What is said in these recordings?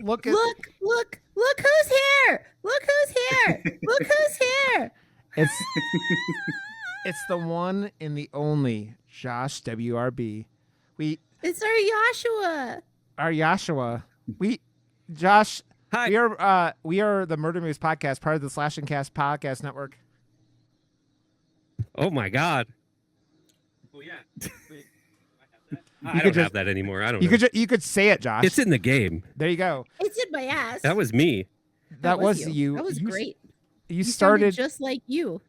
look at look who's here! Look who's here! Look who's here! It's the one and the only Josh WRB. It's our Joshua. Josh. Hi. We are the Murder Moose Podcast, part of the Slash and Cast Podcast Network. Oh my God. Well, yeah. I don't have that anymore. I don't know. You could say it, Josh. It's in the game. There you go. It's in my ass. That was me. That was you. That was great. You started just like you.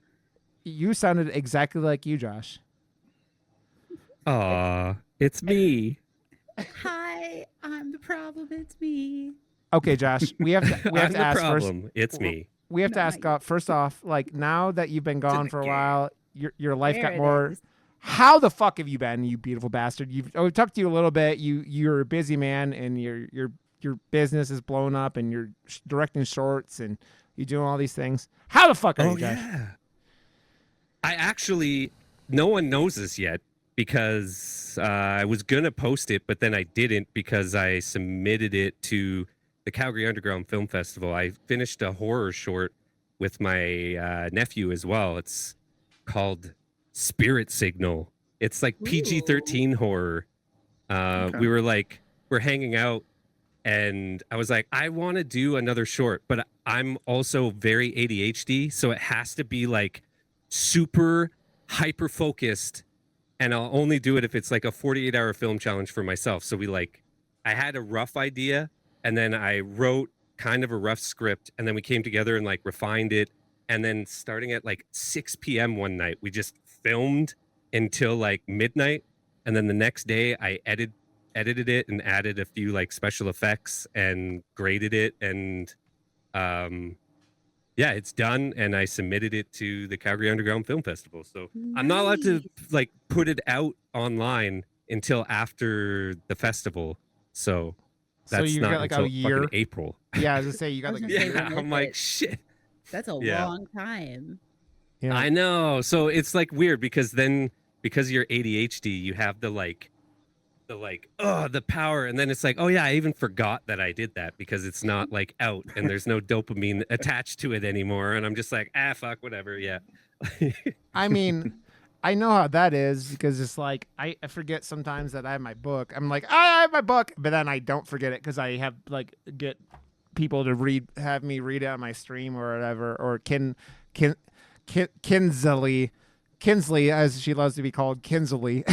You sounded exactly like you, Josh. Aw, it's me. Hi, I'm the problem. It's me. Okay, Josh. We have to I'm the ask problem. first. It's me. We have to ask first off, like now that you've been gone for a while, your life got more. How the fuck have you been, you beautiful bastard? We've talked to you a little bit. You're a busy man, and your business is blown up, and you're directing shorts, and you're doing all these things. How the fuck are you, Josh? Yeah. I actually, no one knows this yet because I was gonna post it, but then I didn't because I submitted it to the Calgary Underground Film Festival. I finished a horror short with my nephew as well. It's called Spirit Signal. It's like PG-13 horror. Okay. We're hanging out, and I was like, I want to do another short, but I'm also very ADHD, so it has to be like super hyper focused, and I'll only do it if it's like a 48-hour film challenge for myself. So I had a rough idea, and then I wrote kind of a rough script, and then we came together and like refined it, and then starting at like 6 p.m. one night, we just filmed until like midnight, and then the next day I edited it and added a few like special effects and graded it, and yeah, it's done, and I submitted it to the Calgary Underground Film Festival. So I'm not allowed to like put it out online until after the festival. So that's you not got like until a year. April. Yeah, I was gonna say you got like I'm like shit. That's a long time. Yeah. I know. So it's like weird because you're ADHD, you have the power, and then it's like, oh yeah, I even forgot that I did that because it's not like out and there's no dopamine attached to it anymore, and I'm just like, fuck, whatever. Yeah. I mean, I know how that is because it's like I forget sometimes that I have my book. I'm like, I have my book, but then I don't forget it because I have like get people to have me read it on my stream or whatever, or Kinsley, as she loves to be called, Kinsley.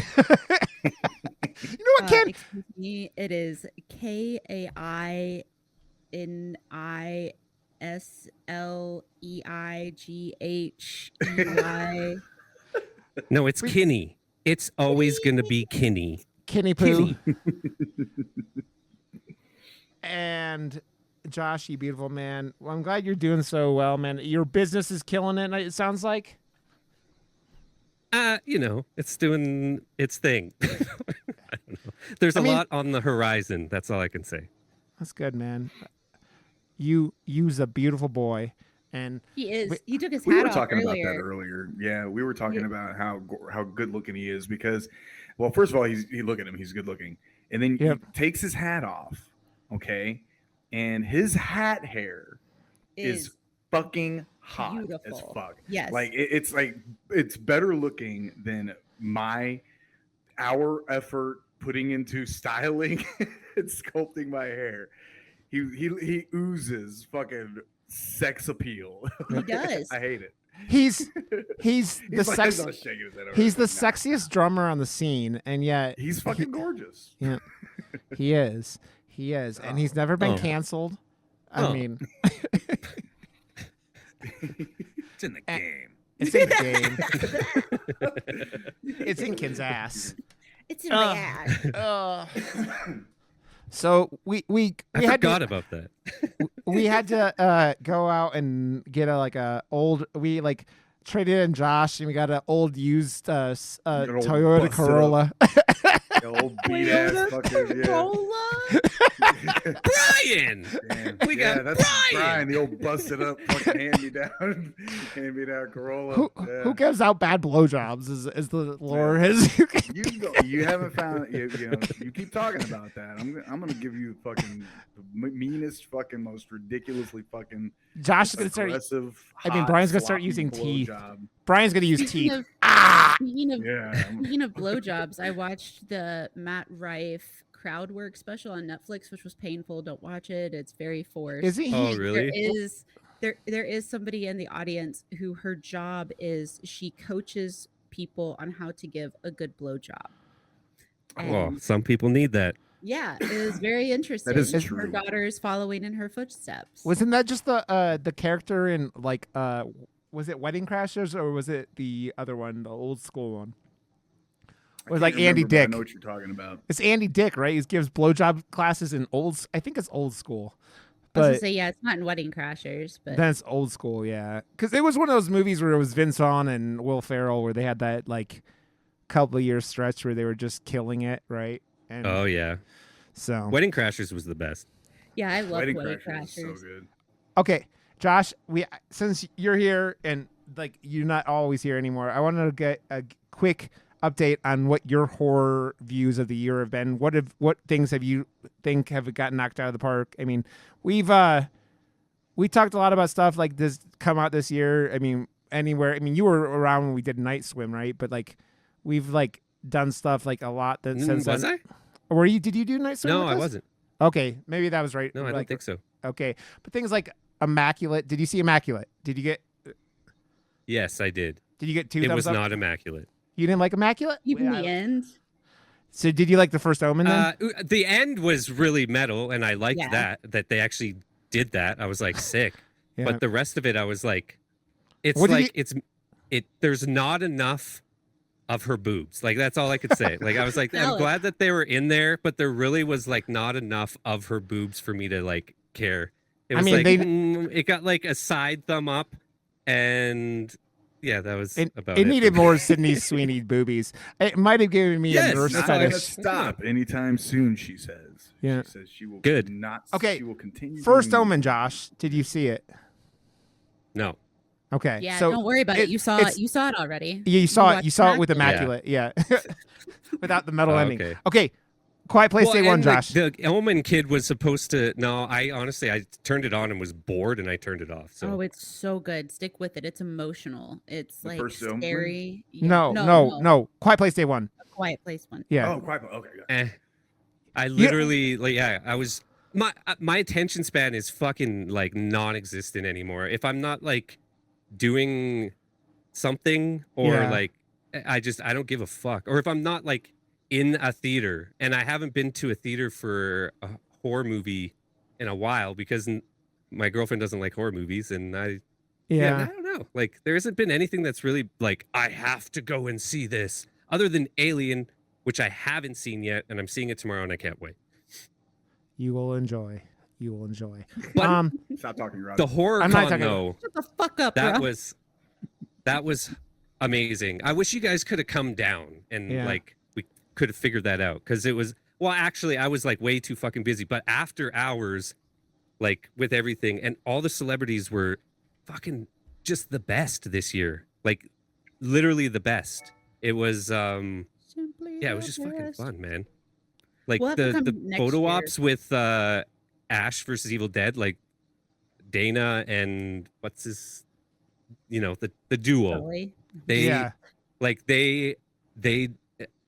You know what, Ken? Excuse me, it is KAINISLEIGHEY. No, it's Kinney. It's always going to be Kinney. Kinney Poo. And Josh, you beautiful man. Well, I'm glad you're doing so well, man. Your business is killing it, it sounds like. It's doing its thing. I don't know. There's a lot on the horizon. That's all I can say. That's good, man. You's a beautiful boy, and he is. He took his hat We were off talking about earlier. that earlier. Yeah, we were talking about how good looking he is because, well, first of all, you look at him, he's good looking, and then he takes his hat off, okay, and his hat hair is fucking hot as fuck. Yes, like it's better looking than our effort putting into styling and sculpting my hair. He oozes fucking sex appeal. He does. I hate it. He's the He's the sexiest drummer on the scene, and yet he's fucking gorgeous. Yeah, he is, and he's never been canceled. I mean, it's in the game. It's in the game. It's in Ken's ass. It's in my ass. So we I forgot about that. We had to go out and get we traded in Josh, and we got an old used Toyota Corolla. old beat ass fucking Brian. Damn. We got that's Brian. the old busted up fucking hand me down Corolla. Who gives out bad blowjobs? Is the lore his? You haven't found you keep talking about that. I'm gonna give you fucking the meanest fucking most ridiculously fucking Josh is gonna start. Brian's gonna start using teeth. Brian's gonna use teeth. Speaking of blowjobs, I watched the Matt Rife crowd work special on Netflix, which was painful. Don't watch it. It's very forced. Is it? Oh, really? There is somebody in the audience who her job is she coaches people on how to give a good blowjob. Oh, some people need that. Yeah, it is very interesting. That is her true. daughter is following in her footsteps. Wasn't that just the character in like was it Wedding Crashers or was it the other one, the old school one? It was like Andy Dick. I know what you're talking about. It's Andy Dick, right? He gives blowjob classes in I think it's old school. I was gonna say, yeah, it's not in Wedding Crashers, but then it's old school, yeah. Because it was one of those movies where it was Vince Vaughn and Will Ferrell, where they had that like couple of year stretch where they were just killing it, right? And oh yeah. So Wedding Crashers was the best. Yeah, I love Wedding Crashers. Crashers. So good. Okay, Josh, since you're here and like you're not always here anymore, I wanted to get a quick update on what your horror views of the year have been. What things have you think have gotten knocked out of the park? I mean, we talked a lot about stuff like this come out this year. I mean, anywhere. I mean, you were around when we did Night Swim, right? But like we've like done stuff like a lot that since was then. I? Were you? Did you do Night Swim? No, with I us? wasn't. Okay, maybe that was right. No, I don't think so. Okay, but things like Immaculate. Did you see Immaculate? Did you get? Yes, I did. Did you get two? It thumbs was up? not immaculate. You didn't like Immaculate? Even the end. So did you like the first Omen then? The end was really metal, and I liked that they actually did that. I was like sick, Yeah. but the rest of it, I was like, it's What did like there's not enough of her boobs. Like that's all I could say. Like I was like, I'm glad that they were in there, but there really was like not enough of her boobs for me to like care. It was it got like a side thumb up, and yeah, that was about it. It needed more Sydney Sweeney boobies. It might have given me a nurse Not gonna fetish. stop anytime soon. She says. Yeah. She says she will not. Okay. She will continue. First Omen, Josh. Did you see it? No. Okay. Yeah, so don't worry about it. You saw it. You saw it already. Yeah, you saw it. You saw it with Immaculate. Immaculate. Yeah. Without the metal ending. Okay. Okay. Quiet Place Day One, Josh. The Omen kid was supposed to. No, I honestly turned it on and was bored, and I turned it off. So. Oh, it's so good. Stick with it. It's emotional. It's The like first Omen? scary. No. Quiet Place Day One. A Quiet Place one. Yeah. Oh, quite. Okay. Yeah. I literally I was my attention span is fucking like non-existent anymore. If I'm not like doing something or like I don't give a fuck, or if I'm not like in a theater, and I haven't been to a theater for a horror movie in a while because my girlfriend doesn't like horror movies, and I don't know. Like there hasn't been anything that's really like I have to go and see this other than Alien, which I haven't seen yet, and I'm seeing it tomorrow, and I can't wait. You will enjoy. But Stop talking, Rob. the horror I'm not con, talking- though, Shut the fuck up, that bro. was amazing. I wish you guys could have come down and like we could have figured that out, because it was actually I was like way too fucking busy. But after hours, like with everything, and all the celebrities were fucking just the best this year. Like literally the best. It was it was just fucking fun, man. Like We'll have to come the next photo year. ops with Ash versus Evil Dead, like Dana and what's his, the duo. Really? They they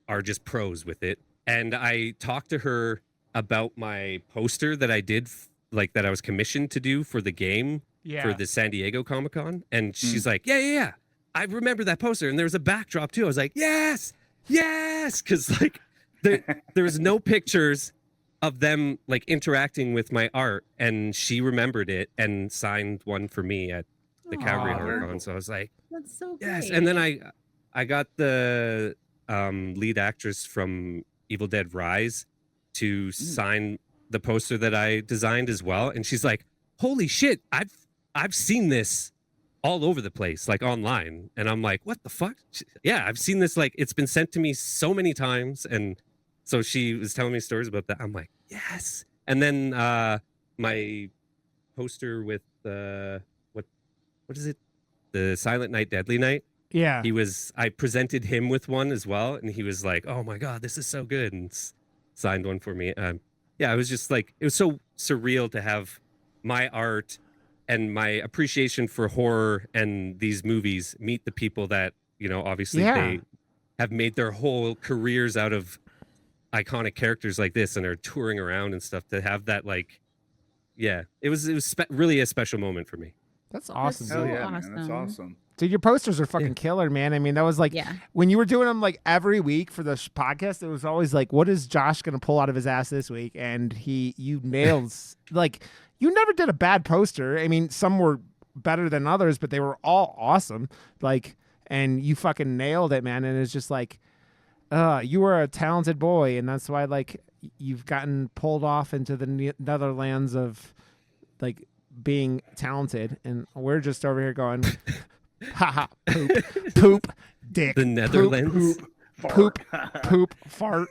are just pros with it. And I talked to her about my poster that I did, like that I was commissioned to do for the game for the San Diego Comic-Con, and she's like, yeah, I remember that poster, and there was a backdrop too. I was like, yes, because like there was no pictures of them like interacting with my art, and she remembered it and signed one for me at the Calgary Horror Con. So I was like, That's so great. yes. And then I got the lead actress from Evil Dead Rise to sign the poster that I designed as well, and she's like, holy shit, I've seen this all over the place, like online. And I'm like, what the fuck? Yeah, I've seen this, like it's been sent to me so many times, and So she was telling me stories about that. I'm like, yes. And then my poster with what is it? The Silent Night, Deadly Night. Yeah. I presented him with one as well, and he was like, "Oh my god, this is so good," and signed one for me. Yeah, it was just like, it was so surreal to have my art and my appreciation for horror and these movies meet the people that, you know, obviously they have made their whole careers out of iconic characters like this and are touring around and stuff. To have that, like, yeah, it was really a special moment for me. That's awesome. That's so Hell yeah, awesome. man. That's awesome. Dude, your posters are fucking killer, man. I mean, that was like when you were doing them like every week for the podcast, it was always like, what is Josh going to pull out of his ass this week? And you nailed, like, you never did a bad poster. I mean, some were better than others, but they were all awesome. Like, and you fucking nailed it, man. And it's just like, you were a talented boy. And that's why, like, you've gotten pulled off into the Netherlands of, like, being talented, and we're just over here going haha, poop dick, the Netherlands, poop fart,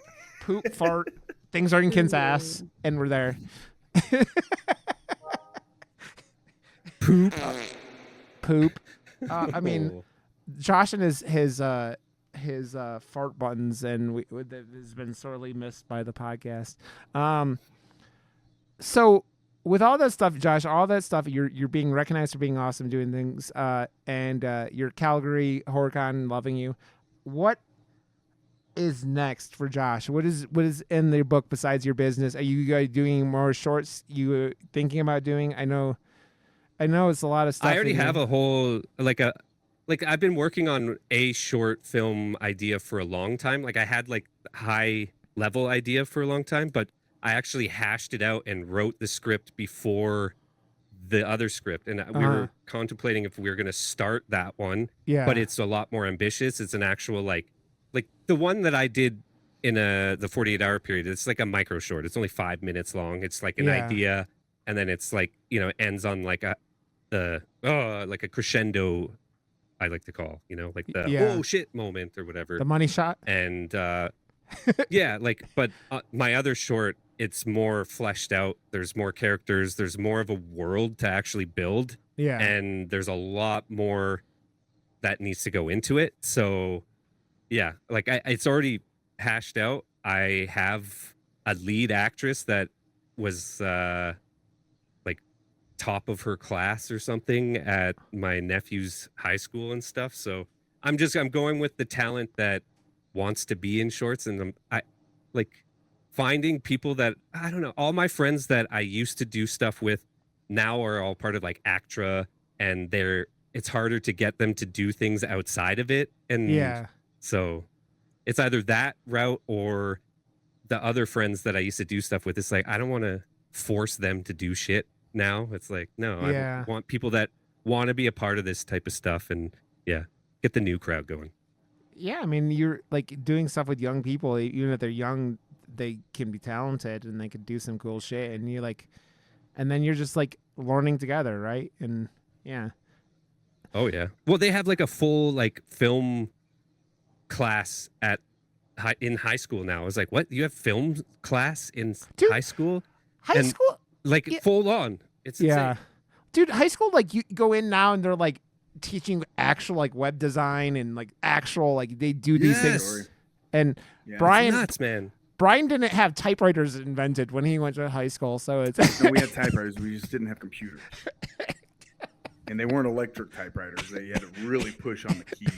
things are in Ken's ass, and we're there. poop. I mean, Josh and his fart buttons, and has been sorely missed by the podcast. So with all that stuff, Josh, all that stuff, you're being recognized for being awesome, doing things, and your Calgary HorrorCon loving you. What is next for Josh? What is in the book besides your business? Are you guys doing more shorts? You thinking about doing? I know it's a lot of stuff. I already have a whole I've been working on a short film idea for a long time. Like, I had like high level idea for a long time, but I actually hashed it out and wrote the script before the other script. And we were contemplating if we were going to start that one. Yeah. But it's a lot more ambitious. It's an actual, like the one that I did in the 48-hour period. It's like a micro short. It's only 5 minutes long. It's like an idea. And then it's like, you know, ends on like like a crescendo, I like to call, you know, like the oh shit moment or whatever. The money shot. And yeah, like, but my other short, it's more fleshed out. There's more characters. There's more of a world to actually build. Yeah. And there's a lot more that needs to go into it. So yeah, like it's already hashed out. I have a lead actress that was like top of her class or something at my nephew's high school and stuff. So I'm going with the talent that wants to be in shorts, and I like finding people that, I don't know, all my friends that I used to do stuff with now are all part of like ACTRA, and it's harder to get them to do things outside of it. And so it's either that route or the other friends that I used to do stuff with. It's like, I don't want to force them to do shit now. It's like, no, I want people that want to be a part of this type of stuff, and get the new crowd going. Yeah, I mean, you're like doing stuff with young people. Even if they're young, they can be talented and they could do some cool shit. And you're like, and then you're just like learning together, right? And oh yeah. Well, they have like a full like film class in high school now. I was like, what? You have film class in high school? High school, like full on. It's insane. Dude. High school, like you go in now and they're like teaching actual like web design and like actual like they do these things. And Brian, nuts, man. Brian didn't have typewriters invented when he went to high school, so it's no, we had typewriters. We just didn't have computers, and they weren't electric typewriters. They had to really push on the keys.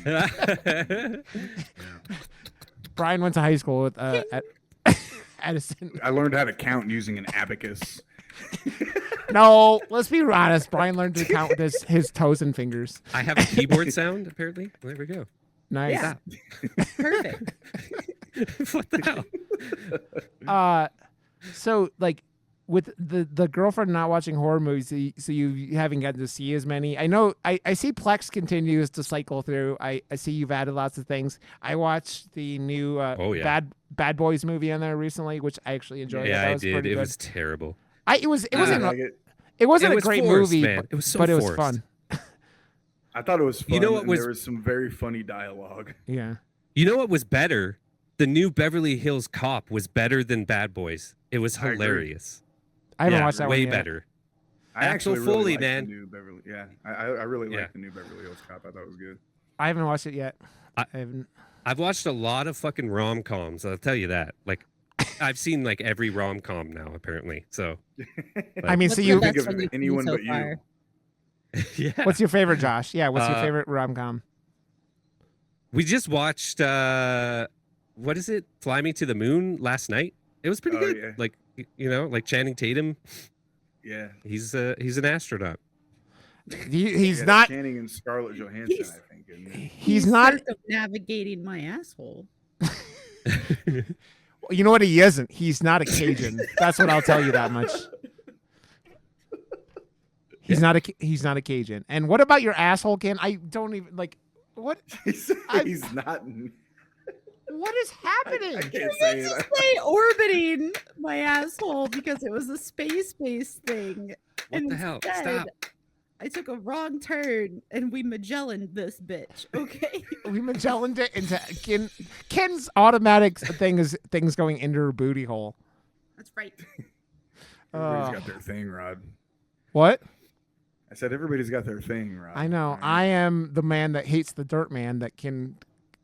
Brian went to high school with Edison. I learned how to count using an abacus. No, let's be honest. Brian learned to count with his toes and fingers. I have a keyboard sound, apparently. Well, there we go. Nice. Yeah. Perfect. What the hell? So like with the girlfriend not watching horror movies, so you haven't gotten to see as many. I know I see Plex continues to cycle through. I see you've added lots of things. I watched the new Bad Boys movie on there recently, which I actually enjoyed. Yeah, I did. It was terrible. It wasn't a great movie, man. It was so but it was forced. fun. I thought it was fun. You know what was? There was some very funny dialogue. Yeah. You know what was better? the new Beverly Hills Cop was better than Bad Boys. It was hilarious. I haven't watched that way one yet. better. I actually Axel Foley, really liked man. the new Beverly. Yeah, I really liked the new Beverly Hills Cop. I thought it was good. I haven't watched it yet. I haven't. I've watched a lot of fucking rom-coms. I'll tell you that. Like, I've seen like every rom-com now, apparently. So, I mean, What's so the you. best Think of one you've seen anyone so but you. far? yeah. What's your favorite, Josh? Yeah, what's your favorite rom-com? We just watched what is it? Fly Me to the Moon last night. It was pretty good. Yeah. Like, you know, like Channing Tatum. Yeah, He's an astronaut. He's not. Channing and Scarlett Johansson, I think. Isn't it? He's not. Navigating my asshole. You know what? He isn't. He's not a Cajun. That's what I'll tell you that much. He's not a Cajun. And what about your asshole, Ken? I don't even like. What? He's not. What is happening? I can't say it. Say orbiting my asshole because it was a space-based thing. What the hell? Stop. I took a wrong turn and we Magellaned this bitch. Okay. We Magellaned it into Ken's automatic thing is things going into her booty hole. That's right. Everybody's got their thing, Rod. What? I said everybody's got their thing, Rod. I know. Right? I am the man that hates the dirt man that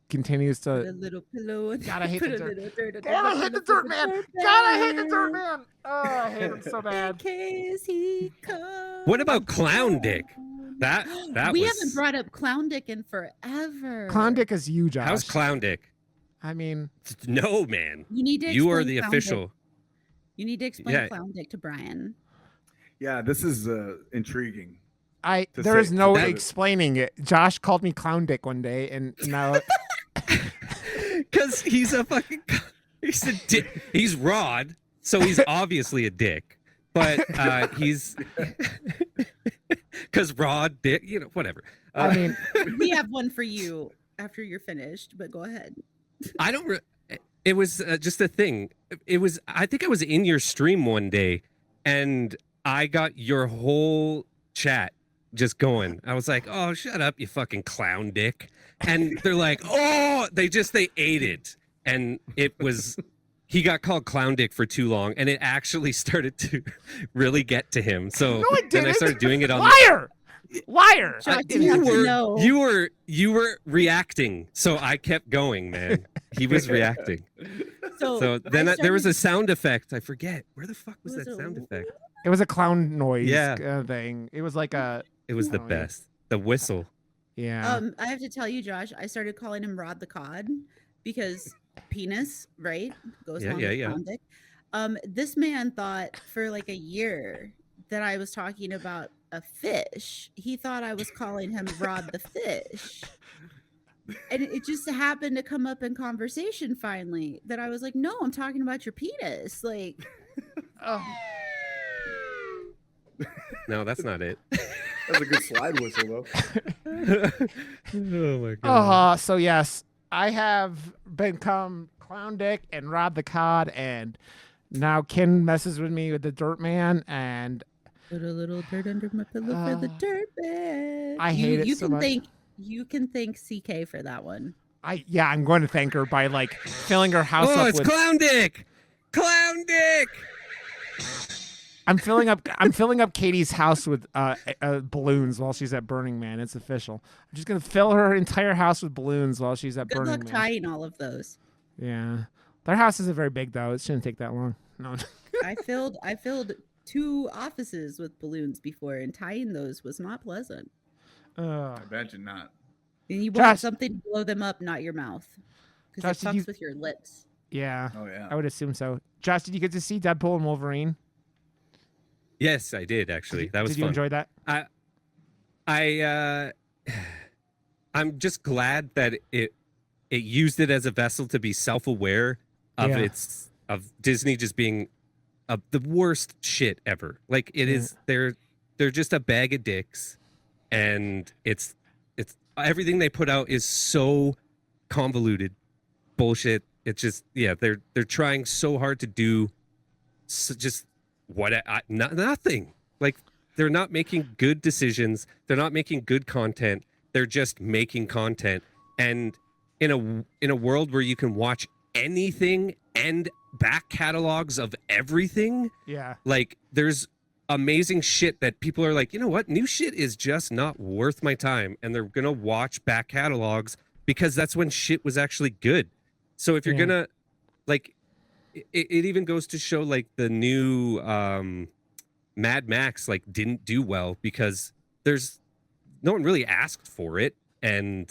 continues Put a to. little pillow and Gotta hate put the a dirt. little dirt on Gotta hate the dirt man. Gotta hate the dirt man. Oh, I hate him so In bad. case he comes. What about Clown Dick? That we was... haven't brought up Clown Dick in forever. Clown Dick is you, Josh. How's Clown Dick? I mean, No, man. You need to. You are explain the Clown official. Dick. You need to explain Yeah. Clown Dick to Brian. Yeah, this is intriguing. there say- is no that- explaining it. Josh called me Clown Dick one day, and now Because he's a fucking... He's a dick. He's Rod, so he's obviously a dick. But he's... Because Rod, dick, you know, whatever. I mean, We have one for you after you're finished, but go ahead. I don't. It was just a thing. It was. I think I was in your stream one day, and I got your whole chat just going. I was like, "Oh, shut up, you fucking clown dick!" And they're like, "Oh," they ate it, and it was. He got called clown dick for too long, and it actually started to really get to him. So no, I then I didn't. started doing it on. Liar. Josh, you have to know. You were reacting, so I kept going, man. He was reacting. So then there was a sound effect. I forget where the fuck was that sound effect. It was a clown noise Yeah. thing. It was like a. It was the Oh, yeah. best. The whistle. Yeah. I have to tell you, Josh, I started calling him Rod the Cod because penis, right? Goes Yeah, along yeah, with yeah. Clown Dick. This man thought for like a year that I was talking about a fish. He thought I was calling him Rod the Fish. And it just happened to come up in conversation finally that I was like, no, I'm talking about your penis. Like, oh. No, that's not it. That's a good slide whistle, though. Oh my god. So yes, I have become Clown Dick and Rod the Cod, and now Ken messes with me with the Dirt Man, and Put a little dirt under my pillow for the dirt man. I hate it so much. You can thank CK for that one. I'm going to thank her by like filling her house Oh, up it's with. Clown Dick. Clown Dick. I'm filling up Katie's house with balloons while she's at Burning Man. It's official. I'm just gonna fill her entire house with balloons while she's at Good Burning luck Man. tying all of those. Yeah, their house isn't very big though. It shouldn't take that long. No. I filled 2 offices with balloons before, and tying those was not pleasant. I imagine not. And you Josh- want something to blow them up, not your mouth, because it Josh, did fucks with your lips. Yeah, Oh yeah. I would assume so. Josh, did you get to see Deadpool and Wolverine? Yes, I did actually. That was Did you fun. enjoy that? I'm just glad that it used it as a vessel to be self-aware of Yeah. of Disney just being the worst shit ever. Like it is, they're just a bag of dicks, and it's everything they put out is so convoluted bullshit. It's just they're trying so hard to do just nothing. Like they're not making good decisions. They're not making good content. They're just making content. And in a world where you can watch anything and back catalogs of everything. Yeah. Like there's amazing shit that people are like, you know what? New shit is just not worth my time. And they're going to watch back catalogs because that's when shit was actually good. So if you're going to like, it even goes to show like the new Mad Max like didn't do well because there's no one really asked for it. And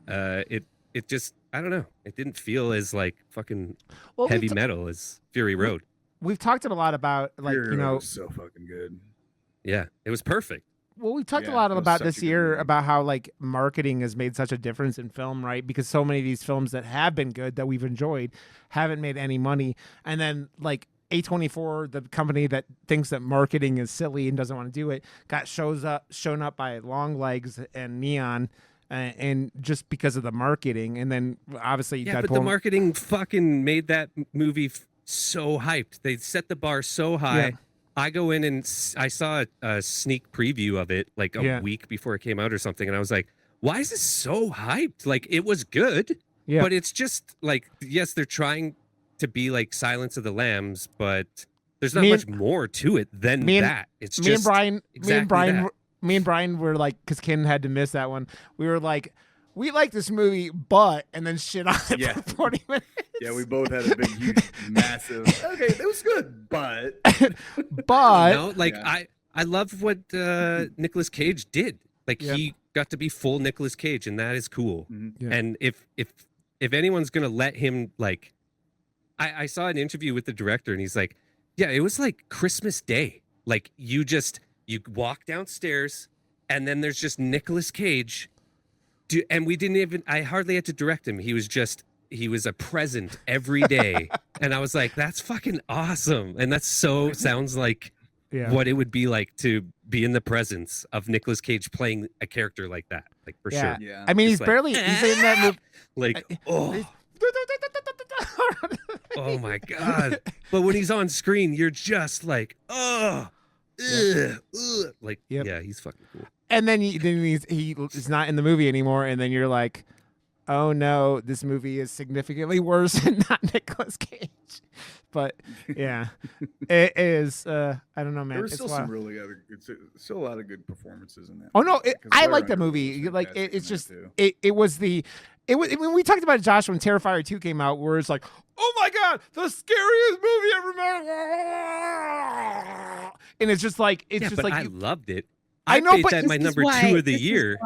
it just, I don't know. It didn't feel as like fucking heavy metal as Fury Road. We've talked a lot about like, Fury you know, Road was so fucking good. Yeah, it was perfect. Well, we talked a lot about this year about how like marketing has made such a difference in film, right? Because so many of these films that have been good that we've enjoyed haven't made any money. And then like A24, the company that thinks that marketing is silly and doesn't want to do it, got shown up by Long Legs and Neon. And just because of the marketing, and then obviously but the marketing fucking made that movie so hyped. They set the bar so high. Yeah. I go in and I saw a sneak preview of it like a week before it came out or something, and I was like, "Why is this so hyped? Like it was good, but it's just like yes, they're trying to be like Silence of the Lambs, but there's not much more to it than that. It's just me and Brian were like, because Ken had to miss that one. We were like, we like this movie, but, and then shit on it for 40 minutes. Yeah, we both had a big, huge, massive. Okay, that was good, but. No, like I love what Nicolas Cage did. Like he got to be full Nicolas Cage, and that is cool. Mm-hmm. Yeah. And if anyone's gonna let him, like, I saw an interview with the director, and he's like, yeah, it was like Christmas Day. Like you walk downstairs, and then there's just Nicolas Cage. And we didn't even, I hardly had to direct him. He was a present every day. And I was like, that's fucking awesome. And that's sounds like what it would be like to be in the presence of Nicolas Cage playing a character like that. Like for sure. Yeah. I mean, he's in that movie. Like, oh my God. But when he's on screen, you're just like, like, yeah, he's fucking cool. And then he's not in the movie anymore, and then you're like, oh no, this movie is significantly worse and not Nicolas Cage. But yeah, it is. I don't know, man. There was still some really good, still a lot of good performances in that. Oh no, I like the movie. Like it's just it was when we talked about it, Josh, when Terrifier 2 came out, where it's like, oh my God, the scariest movie ever made. And it's just like I loved it. I know, but that my number 2 of the year.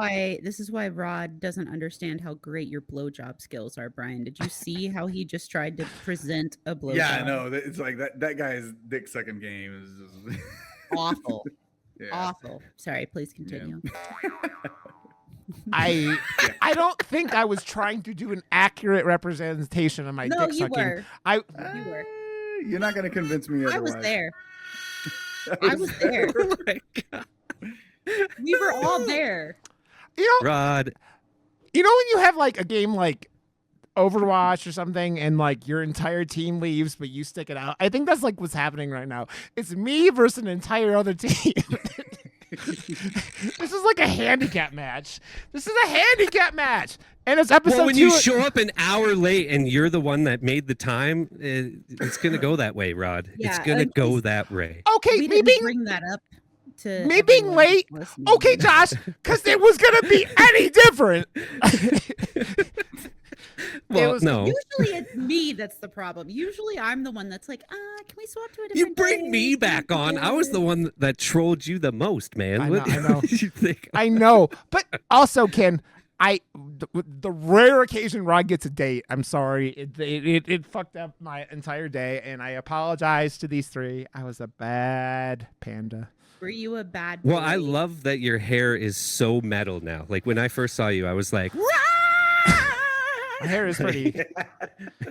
This is why Rod doesn't understand how great your blowjob skills are, Brian. Did you see how he just tried to present a blowjob? Yeah, I know. It's like that guy's dick sucking game is just awful. Awful. Sorry, please continue. I don't think I was trying to do an accurate representation of my dick sucking. Were. You were. You're not going to convince me otherwise. I was there. I was there. Oh my God. We were all there. You know, Rod. You know when you have like a game like Overwatch or something, and like your entire team leaves, but you stick it out? I think that's like what's happening right now. It's me versus an entire other team. This is like a handicap match. And it's episode 2. Well, when you show up an hour late and you're the one that made the time, it's gonna go that way, Rod. It's gonna go that way. Okay, we didn't bring that up. To me being late, okay, Josh, because it was gonna be any different. Well, no. Usually it's me that's the problem. Usually I'm the one that's like, can we swap to a different You bring me back on. I was the one that trolled you the most, man. I know. You think? I know, but also, Ken, the rare occasion Rod gets a date, I'm sorry, it fucked up my entire day, and I apologize to these three. I was a bad panda. Were you a bad boy? Well, I love that your hair is so metal now. Like when I first saw you, I was like, my hair is pretty.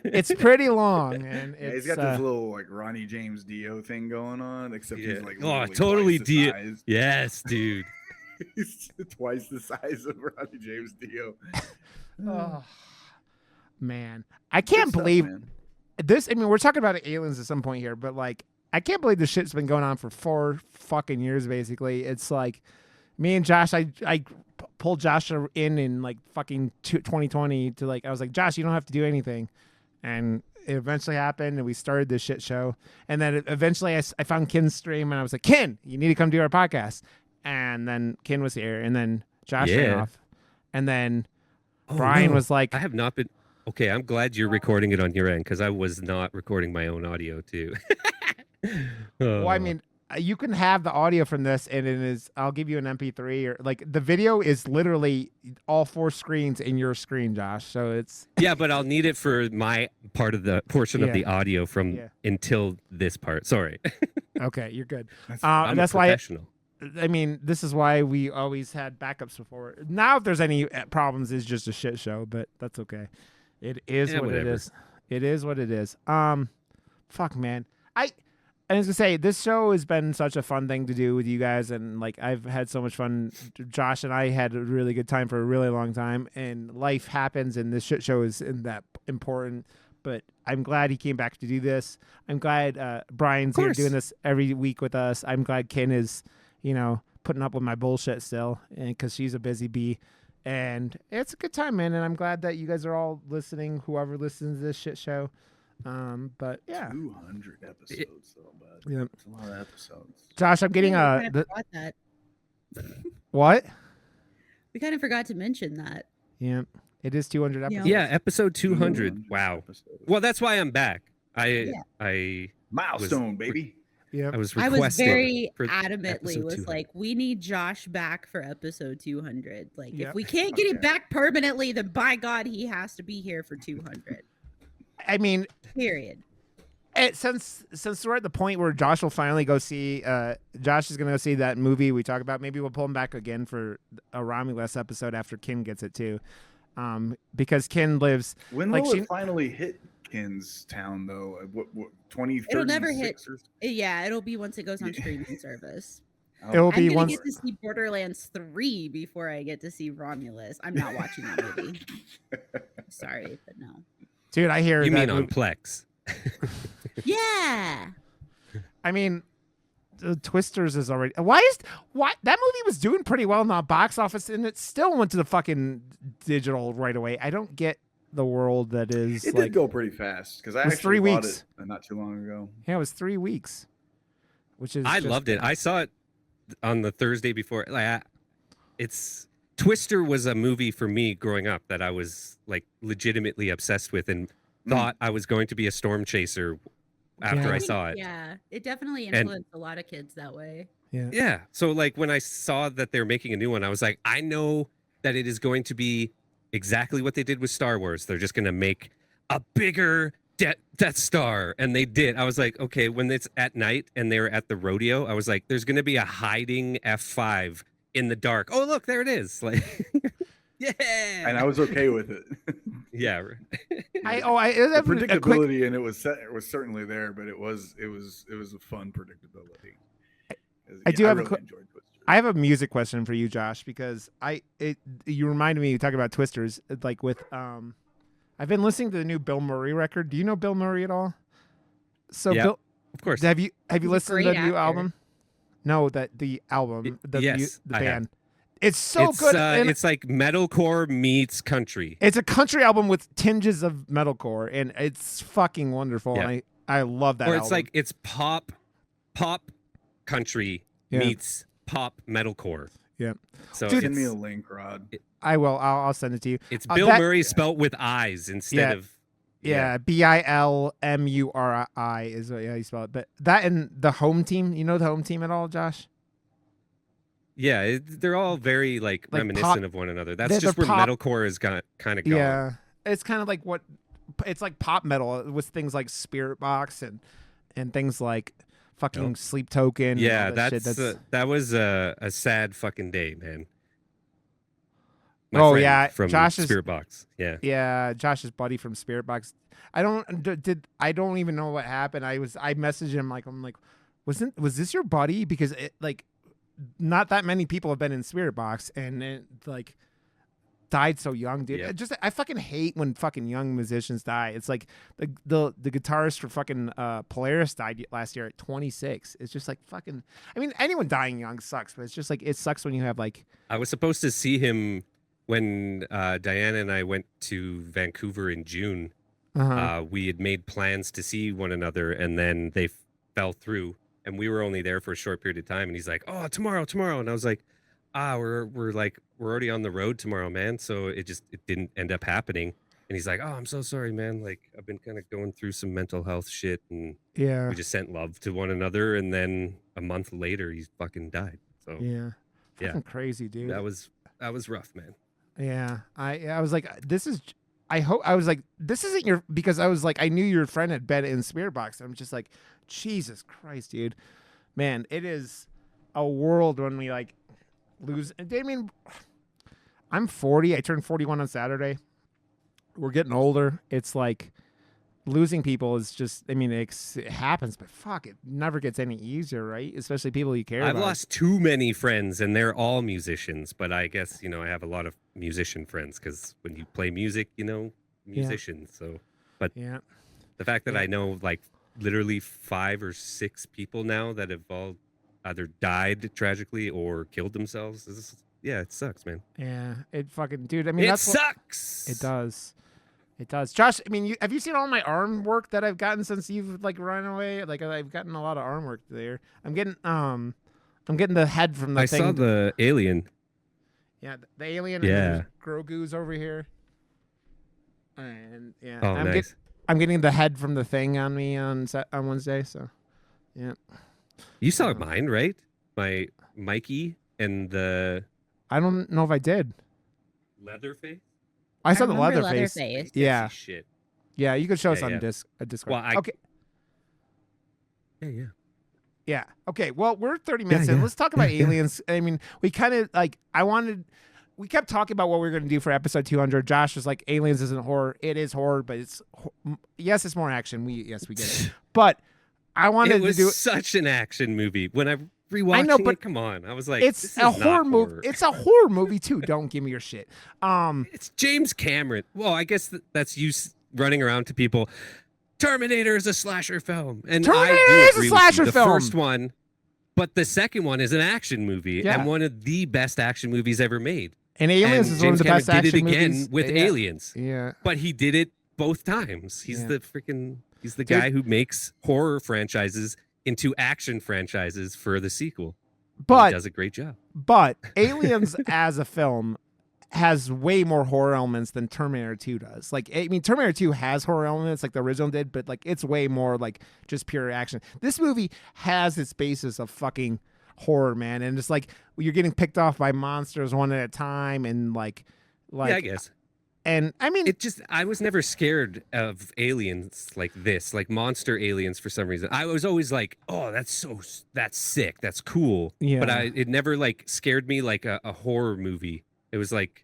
It's pretty long, and he's got this little like Ronnie James Dio thing going on. Except he's like totally Dio. Yes, dude. He's twice the size of Ronnie James Dio. Oh man, I can't believe this. I mean, we're talking about aliens at some point here, but like, I can't believe this shit's been going on for 4 fucking years. Basically, it's like me and Josh. I pulled Josh in like fucking 2020 to like. I was like, Josh, you don't have to do anything, and it eventually happened, and we started this shit show. And then eventually I found Ken's stream, and I was like, Ken, you need to come do our podcast. And then Ken was here, and then Josh ran off. And then Brian was like, I have not been. Okay, I'm glad you're recording it on your end because I was not recording my own audio too. well, I mean, you can have the audio from this, and it is. I'll give you an MP3 or like the video is literally all 4 screens in your screen, Josh. So it's yeah, but I'll need it for my part of the portion of the audio from until this part. Sorry. Okay, you're good. That's why. I mean, this is why we always had backups before. Now, if there's any problems, it's just a shit show, but that's okay. It is what it is. It is what it is. Fuck, man. I was gonna say this show has been such a fun thing to do with you guys, and like I've had so much fun. Josh and I had a really good time for a really long time, and life happens, and this shit show isn't that important. But I'm glad he came back to do this. I'm glad Brian's here doing this every week with us. I'm glad Ken is, putting up with my bullshit still, and because she's a busy bee. And it's a good time, man. And I'm glad that you guys are all listening, whoever listens to this shit show. But yeah. 200 episodes, though, bud. Yeah. That's a lot of episodes. Josh, I'm getting forgot that. What? We kind of forgot to mention that. Yeah. It is 200 episodes. Yeah, episode 200. Wow. Episodes. Well, that's why I'm back. I milestone, baby. Yeah, I was very adamantly like, we need Josh back for episode 200. Like, if we can't get him back permanently, then by God, he has to be here for 200. I mean, period. Since we're at the point where Josh will finally go see, Josh is gonna go see that movie we talk about. Maybe we'll pull him back again for a Romulus episode after Ken gets it too, because Ken lives. When will it finally hit Ken's town though? What 2036? It'll never hit. Yeah, it'll be once it goes on streaming service. It'll be I'm once. get to see Borderlands 3 before I get to see Romulus. I'm not watching that movie. Sorry, but no. Dude, I hear you that mean on Plex. Yeah. I mean, Twisters is already. Why that movie was doing pretty well in the box office, and it still went to the fucking digital right away. I don't get the world that is. It did go pretty fast because I actually bought it not too long ago. Yeah, it was 3 weeks, which is. I loved it. I saw it on the Thursday before. Twister was a movie for me growing up that I was like legitimately obsessed with and thought I was going to be a storm chaser after I saw it. Yeah, it definitely influenced a lot of kids that way. Yeah. So like when I saw that they're making a new one, I was like, I know that it is going to be exactly what they did with Star Wars. They're just going to make a bigger Death Star. And they did. I was like, okay, when it's at night and they're at the rodeo, I was like, there's going to be a hiding F5 in the dark. Oh, look, there it is. Like, yeah. And I was okay with it. Yeah. The predictability and it was certainly there, but it was a fun predictability. I have a music question for you, Josh, because you reminded me, you talk about Twisters, like with I've been listening to the new Bill Murray record. Do you know Bill Murray at all? So Bill, of course. Have you listened to the new album? No, the album, the band. It's so good. It's like metalcore meets country. It's a country album with tinges of metalcore, and it's fucking wonderful. Yeah. And I love that. Or it's album. like it's pop country meets pop metalcore. Yeah. So send me a link, Rod. I will. I'll send it to you. It's Bill Murray spelt with I's instead of. Yeah, Bilmurri is how you spell it. But that and the Home Team. You know the Home Team at all, Josh? Yeah, they're all very like reminiscent of one another. That's just where metalcore is kind of gone. Yeah, it's kind of like it's like pop metal with things like Spirit Box and things like fucking Sleep Token. Yeah, that was a sad fucking day, man. From Josh's Spirit Box. Yeah, Josh's buddy from Spirit Box. I don't even know what happened. I messaged him I'm like, was this your buddy? Because it like not that many people have been in Spirit Box and it like died so young, dude. Yeah. I fucking hate when fucking young musicians die. It's like the guitarist for fucking Polaris died last year at 26. It's just like fucking. I mean, anyone dying young sucks, but it's just like it sucks when you have like. I was supposed to see him when Diana and I went to Vancouver in June We had made plans to see one another, and then they fell through, and we were only there for a short period of time. And he's like, "Oh, tomorrow," and I was like, we're already on the road tomorrow, man. So it didn't end up happening. And he's like, "Oh, I'm so sorry, man. Like, I've been kind of going through some mental health shit, and we just sent love to one another." And then a month later, he fucking died. So fucking crazy, dude. That was rough, man. Yeah, I was like, this is. I was like, this isn't your, because I was like, I knew your friend had been in Spirit Box. I'm just like, Jesus Christ, dude, man, it is a world when we like lose. I mean, I'm 40. I turned 41 on Saturday. We're getting older. It's like losing people is just, I mean, it happens, but fuck, it never gets any easier, right? Especially people you care about. I've lost too many friends, and they're all musicians, but I guess, I have a lot of musician friends, because when you play music, musicians. So, but the fact that I know like literally 5 or 6 people now that have all either died tragically or killed themselves, it sucks, man. Yeah, it fucking, dude, I mean, it sucks. It does. It does. Josh, I mean, have you seen all my arm work that I've gotten since you've like run away? Like, I've gotten a lot of arm work there. I'm getting the head from the thing. I saw the alien. Yeah, the alien. Yeah. And Grogu's over here. And yeah, nice. I'm getting the head from the thing on me on Wednesday. So, yeah. You saw mine, right? My Mikey and the. I don't know if I did. Leatherface. I saw the Leatherface. Yeah. Shit. Yeah, you could show us on Discord. Well, okay. Yeah. Yeah. Okay. Well, we're 30 minutes in. Let's talk about aliens. I mean, we kind of like, we kept talking about what we were going to do for episode 200. Josh was like, aliens isn't horror. It is horror, but it's more action. We get it. But I wanted to do such an action movie. When I rewatching it, come on. I was like, it's a horror movie. It's a horror movie too. Don't give me your shit. It's James Cameron. Well, I guess that's you running around to people. Terminator is a slasher film, and Terminator is a slasher film. The first one, but the second one is an action movie and one of the best action movies ever made. And Aliens is one of the best action movies. Did it again with Aliens. Yeah, but he did it both times. He's the guy who makes horror franchises into action franchises for the sequel. But he does a great job. But Aliens as a film has way more horror elements than Terminator 2 does. Like, I mean, Terminator 2 has horror elements like the original did, but like it's way more like just pure action. This movie has its basis of fucking horror, man, and it's like you're getting picked off by monsters one at a time, and like I guess. And I mean, I was never scared of aliens like this, like monster aliens for some reason. I was always like, oh, that's sick. That's cool. Yeah. But it never like scared me like a horror movie. It was like,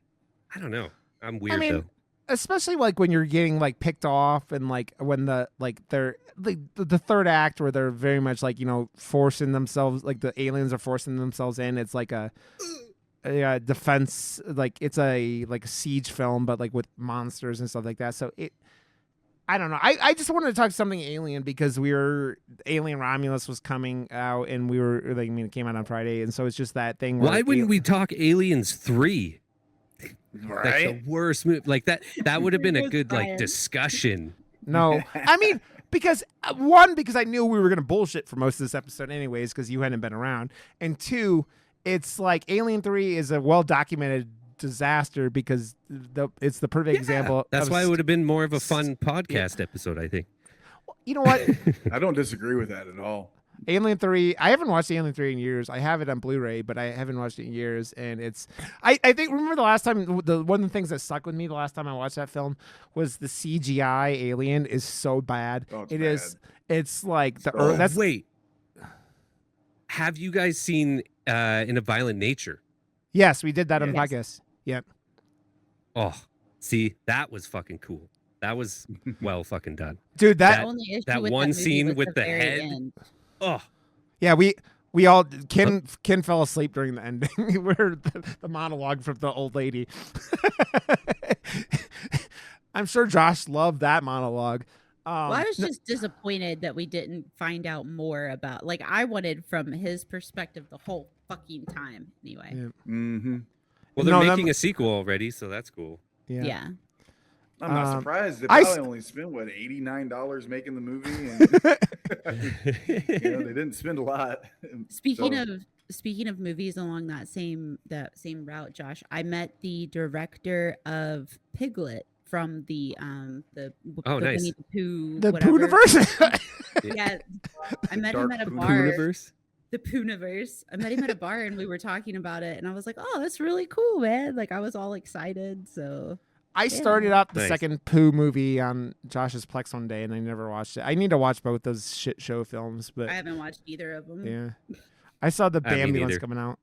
I don't know. I'm weird though. Especially like when you're getting like picked off, and like when they're like the third act where they're very much like, forcing themselves, like the aliens are forcing themselves in. It's like a defense, like it's a siege film, but like with monsters and stuff like that. So I don't know. I just wanted to talk something alien because Alien Romulus was coming out, and it came out on Friday, and so it's just that thing. Why wouldn't we talk Aliens 3? Right? Like the worst movie. Like that would have been a good like discussion. No, I mean, because I knew we were gonna bullshit for most of this episode anyways, because you hadn't been around, and 2, it's like Alien 3 is a well documented disaster because it's the perfect example. That's why it would have been more of a fun podcast episode, I think. You know what? I don't disagree with that at all. Alien 3, I haven't watched Alien 3 in years. I have it on Blu-ray, but I haven't watched it in years. And I think, remember the last time, one of the things that stuck with me the last time I watched that film was the CGI Alien is so bad. Oh, it is. It's like the wait. Have you guys seen In a Violent Nature? Yes, we did that on the podcast. Yep. Oh, see, that was fucking cool. That was well fucking done. Dude, that one scene with the head. End. Oh. Yeah, we all Ken fell asleep during the ending. Where the monologue from the old lady. I'm sure Josh loved that monologue. Well, I was just disappointed that we didn't find out more about, like, I wanted from his perspective the whole fucking time anyway. Yeah. Mm-hmm. Well, they're making a sequel already, so that's cool. Yeah. I'm not surprised. They I probably only spent what $89 making the movie, and they didn't spend a lot. Speaking of movies along that same route, Josh, I met the director of Piglet from the nice. Winnie the Pooh, the whatever. Pooniverse. Yeah, I met him at a bar. Pooniverse? The Pooniverse. I met him at a bar and we were talking about it, and I was like, "Oh, that's really cool, man!" Like I was all excited. So I started out the second Pooh movie on Josh's Plex one day, and I never watched it. I need to watch both those shit show films, but I haven't watched either of them. Yeah, I saw the Bambi ones coming out.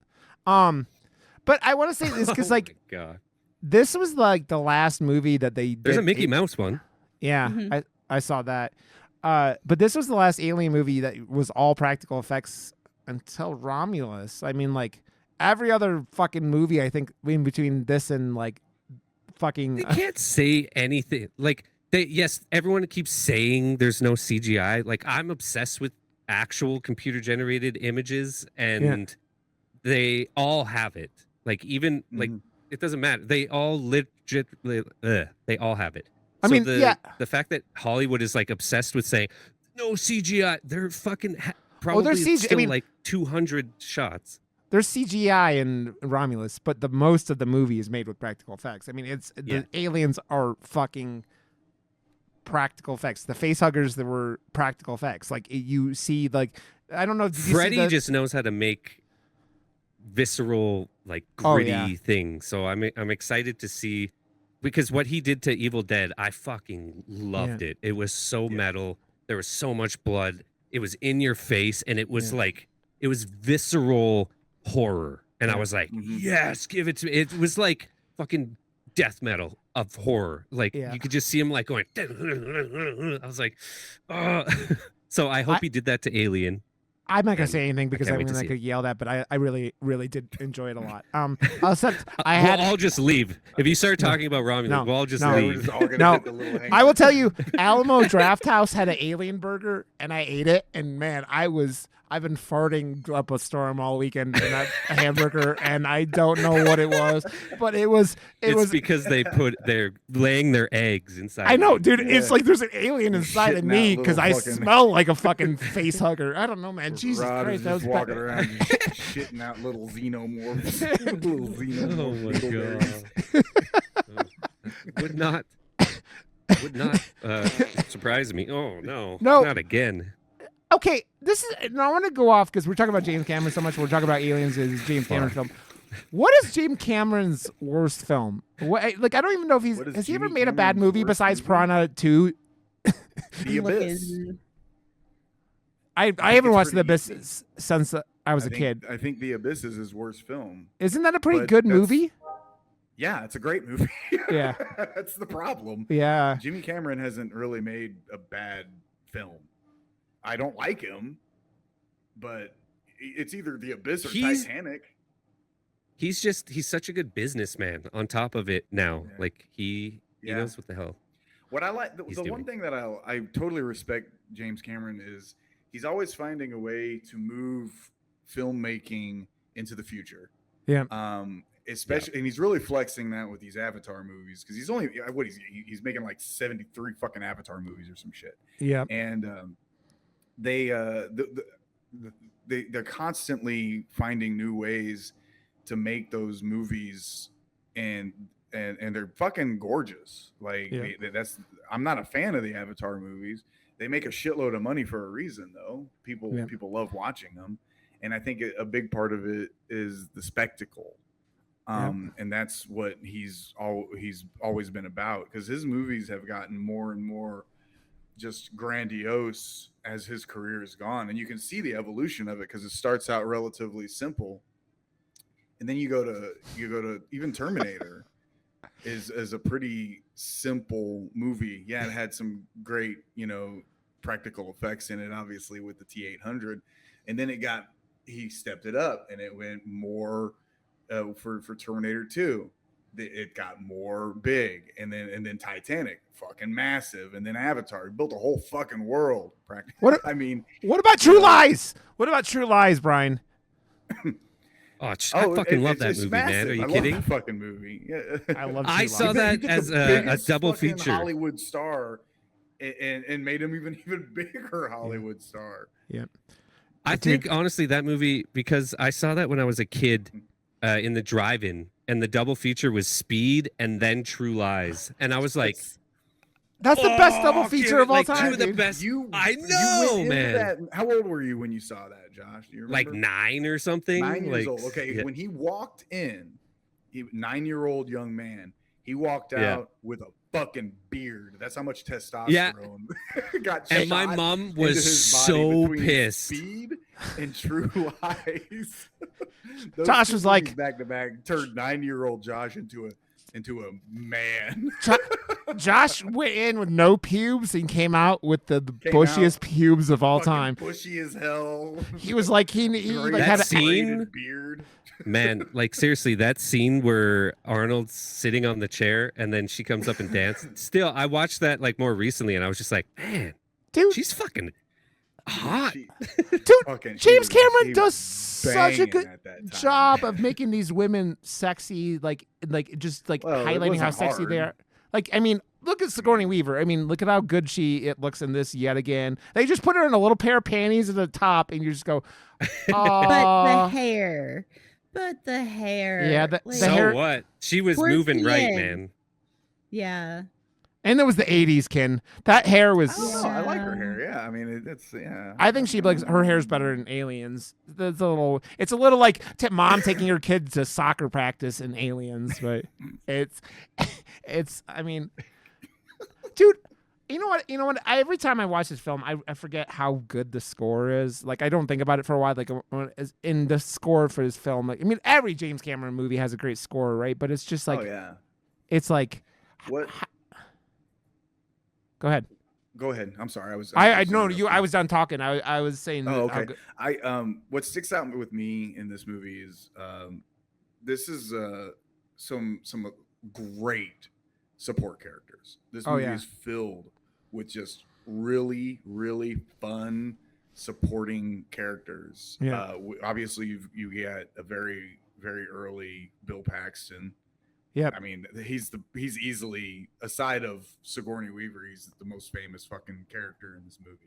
But I want to say this because like, God. This was like the last movie that they did. There's a Mickey Mouse one. Yeah, I saw that. But this was the last Alien movie that was all practical effects until Romulus. I mean, like every other fucking movie, I think in between this and like fucking. They can't say anything. Like everyone keeps saying there's no CGI. Like I'm obsessed with actual computer generated images, and they all have it. Like even like it doesn't matter. They all they all have it. I mean, the fact that Hollywood is like obsessed with saying no CGI, they're fucking probably still like 200 shots. There's CGI in Romulus, but the most of the movie is made with practical effects. I mean, the aliens are fucking practical effects. The face huggers, there were practical effects. Like you see, like I don't know. Freddy just knows how to make visceral, like gritty things. So I'm excited to see, because what he did to Evil Dead, I fucking loved it. It was so metal. There was so much blood. It was in your face, and it was like it was visceral horror. And I was like, yes, give it to me. It was like fucking death metal of horror. Like you could just see him like going. I was like, oh. So I hope he did that to Alien. I'm not gonna say anything because I could yell that, but I really, really did enjoy it a lot. I'll just leave if you start talking about Romulus. We'll all just leave. I will tell you, Alamo Drafthouse had an alien burger, and I ate it, and man, I've been farting up a storm all weekend in that hamburger, and I don't know what it was, but it was because they're laying their eggs inside. I know, dude. It's like there's an alien inside of me because I smell like a fucking face hugger. I don't know, man. Jesus Rod Christ, is that was just walking around shitting out little xenomorphs. Little xenomorphs. Oh my god. Would not surprise me. Oh no, not again. Okay, I want to go off because we're talking about James Cameron so much. We're talking about aliens is James Cameron's film. What is James Cameron's worst film? I don't even know if has he ever made a bad movie besides Piranha 2? The Abyss. I haven't watched The Abyss since I was a kid. I think The Abyss is his worst film. Isn't that a pretty good movie? Yeah, it's a great movie. Yeah. That's the problem. Yeah. Jimmy Cameron hasn't really made a bad film. I don't like him, but it's either The Abyss or Titanic. He's such a good businessman on top of it now. Yeah. Like he knows what the hell. What I like, the one thing that I totally respect James Cameron is he's always finding a way to move filmmaking into the future. Yeah. Especially, and he's really flexing that with these Avatar movies because he's making like 73 fucking Avatar movies or some shit. Yeah. And they're constantly finding new ways to make those movies, and they're fucking gorgeous. Like I'm not a fan of the Avatar movies. They make a shitload of money for a reason, though. People love watching them, and I think a big part of it is the spectacle. And that's what he's always been about, because his movies have gotten more and more just grandiose as his career has gone, and you can see the evolution of it because it starts out relatively simple, and then you go to even Terminator is a pretty simple movie. Yeah, it had some great practical effects in it, obviously with the T-800, and then he stepped it up and it went more. For Terminator 2, it got more big, and then Titanic, fucking massive, and then Avatar built a whole fucking world. What about True Lies? What about True Lies, Brian? Oh, I fucking love that it's movie, massive. man. Are you I kidding? love that fucking movie. Yeah. I love. I saw True Love. that He as the a biggest double fucking feature. Hollywood star, and made him even bigger Hollywood star. Yep. I think honestly that movie, because I saw that when I was a kid in the drive-in, and the double feature was Speed and then True Lies, and I was like, that's the best double feature of all like, time. two of the dude. best. I You know, went into man. that- how old were you when you saw that, Josh? Do you remember? Like 9 or something. 9 years like, old. Okay, yeah. when he walked in, 9-year-old young man, he walked Yeah. out with a fucking beard. That's how much testosterone Yeah. got And my shot mom into was his body so between pissed. Speed and True Lies. Those Josh two was movies like- back to back turned 9-year-old Josh into a man. Josh went in with no pubes and came out with the Came bushiest out pubes of all Fucking time. bushy as hell. He was like he like Great had That scene- braided beard. Man, like seriously, that scene where Arnold's sitting on the chair and then she comes up and dances. Still, I watched that like more recently, and I was just like, man, dude. she's fucking hot. She- Dude, fucking- James she Cameron was does such a banging good at that time. job of making these women sexy, like just like Well, it highlighting how wasn't sexy they hard. are. Like, I mean, look at Sigourney Weaver. I mean, look at how good it looks in this yet again. They just put her in a little pair of panties at the top, and you just go, But the hair. Yeah, the like, So hair- what? She was Towards moving the right, end. man. Yeah. And it was the '80s, Ken. That hair was. I don't know. I like her hair. Yeah, I mean, it's yeah. I think she likes her hair's better than Aliens. It's a little like mom taking her kid to soccer practice in Aliens, but it's. I mean, dude, you know what? Every time I watch this film, I forget how good the score is. Like, I don't think about it for a while. Like, in the score for this film, like, I mean, every James Cameron movie has a great score, right? But it's just like, oh yeah. it's like, What? go ahead. Go ahead. I'm sorry. I was. I know you. I was done talking. I was saying. Oh, how okay. good- What sticks out with me in this movie is this is some great support characters. This movie is filled with just really fun supporting characters. Yeah. Obviously you get a very early Bill Paxton. Yep. I mean, he's easily, aside of Sigourney Weaver, he's the most famous fucking character in this movie.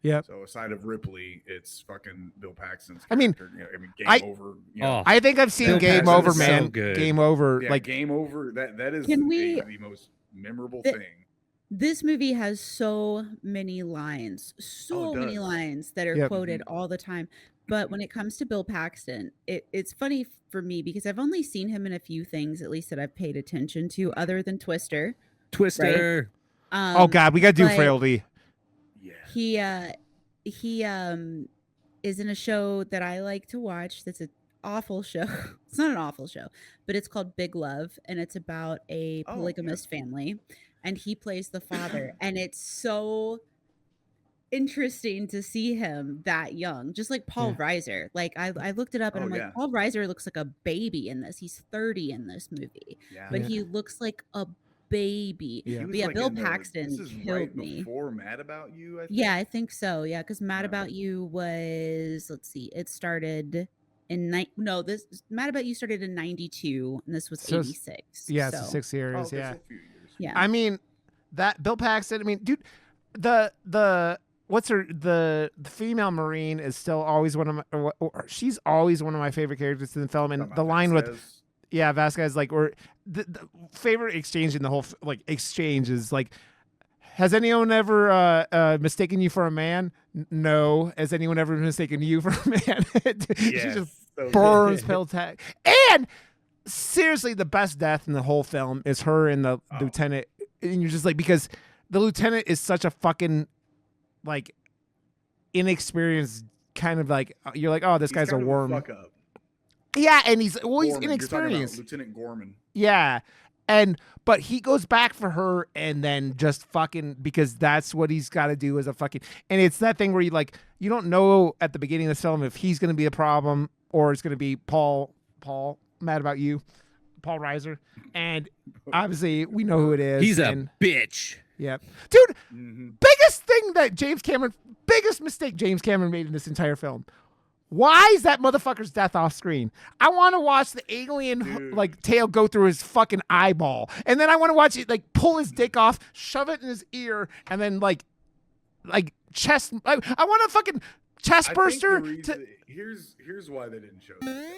Yep. So aside of Ripley, it's fucking Bill Paxton's I mean, character. Game Over. You know, I think I've seen Bill Game Paxton Over, is so man. good. Game Over, yeah, like Game Over. That is Can we- the most memorable thing. This movie has so many lines, Oh, it many does. lines that are Yep. quoted all the time. But when it comes to Bill Paxton, it's funny for me because I've only seen him in a few things, at least that I've paid attention to, other than Twister. Twister. oh god, we gotta do but Frailty. Yeah. He is in a show that I like to watch. That's an awful show. It's not an awful show, but it's called Big Love, and it's about a Oh, polygamous family, and he plays the father, and it's so interesting to see him that young, just like Paul Reiser. Like I looked it up, and Oh, I'm like, yeah. Paul Reiser looks like a baby in this. He's 30 in this movie, Yeah. but he looks like a baby. Yeah. He But was, yeah, like, Bill in Paxton this is killed right me. before Mad About You, I think. Yeah, I think so. Yeah, because Mad Yeah. About You was, let's see, it started in this Mad About You started in 92, and this was So 86. Yeah, so, it's 6 Oh, years. okay, Yeah. so a few years. yeah. I mean, that Bill Paxton. I mean, dude, the what's her the female Marine is still always one of my. Or she's always one of my favorite characters in the film, and Talking the about line with Vasquez. Vasquez, like, or the favorite exchange in the whole exchange is like, has anyone ever mistaken you for a man? No. Has anyone ever mistaken you for a man? She Yes, just so good. burns Bill Tag. And seriously, the best death in the whole film is her and the lieutenant. And you're just like, because the lieutenant is such a fucking like inexperienced kind of like, you're like, oh, this He's guy's a kind of worm. fuck up. Yeah, and he's Gorman, you're talking about inexperienced. Lieutenant Gorman. Yeah. But he goes back for her and then just fucking, because that's what he's got to do as a fucking, and it's that thing where you don't know at the beginning of this film if he's going to be a problem or it's going to be Paul, Mad About You, Paul Reiser. And obviously we know who it is. He's a bitch. Yeah. Dude, Mm-hmm. biggest mistake James Cameron made in this entire film. Why is that motherfucker's death off screen? I want to watch the alien like tail go through his fucking eyeball, and then I want to watch it like pull his dick off, shove it in his ear, and then like chest. I want a fucking chest burster. Here's why they didn't show that.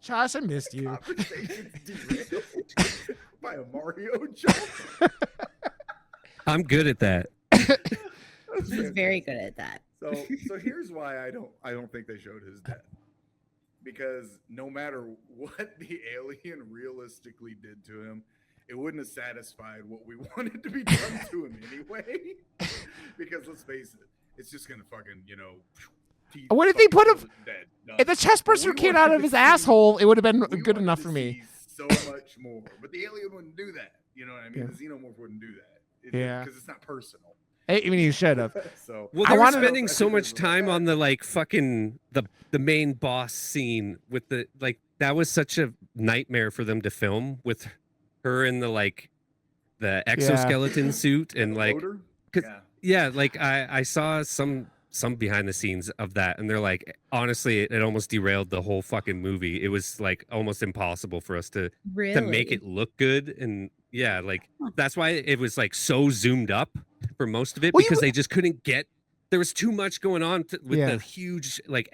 Josh, I missed you. Conversation's derailed by a Mario jump. I'm good at that. He's very good at that. So here's why I don't think they showed his death. Because no matter what the alien realistically did to him, it wouldn't have satisfied what we wanted to be done to him anyway. Because let's face it, it's just gonna fucking, what if he put him? Dead, If the chest burster came out of his asshole, it would have been good enough for me. So much more, but the alien wouldn't do that. You know what I mean? The xenomorph wouldn't do that. Because it's not personal. I mean, you should have. Well, they were spending so much time on the like fucking the main boss scene with the like that was such a nightmare for them to film with her in the exoskeleton suit and like like I saw some behind the scenes of that, and they're like, honestly, it almost derailed the whole fucking movie. It was like almost impossible for us to make it look good, and that's why it was like so zoomed up for most of it, because they just couldn't get. There was too much going on with the huge like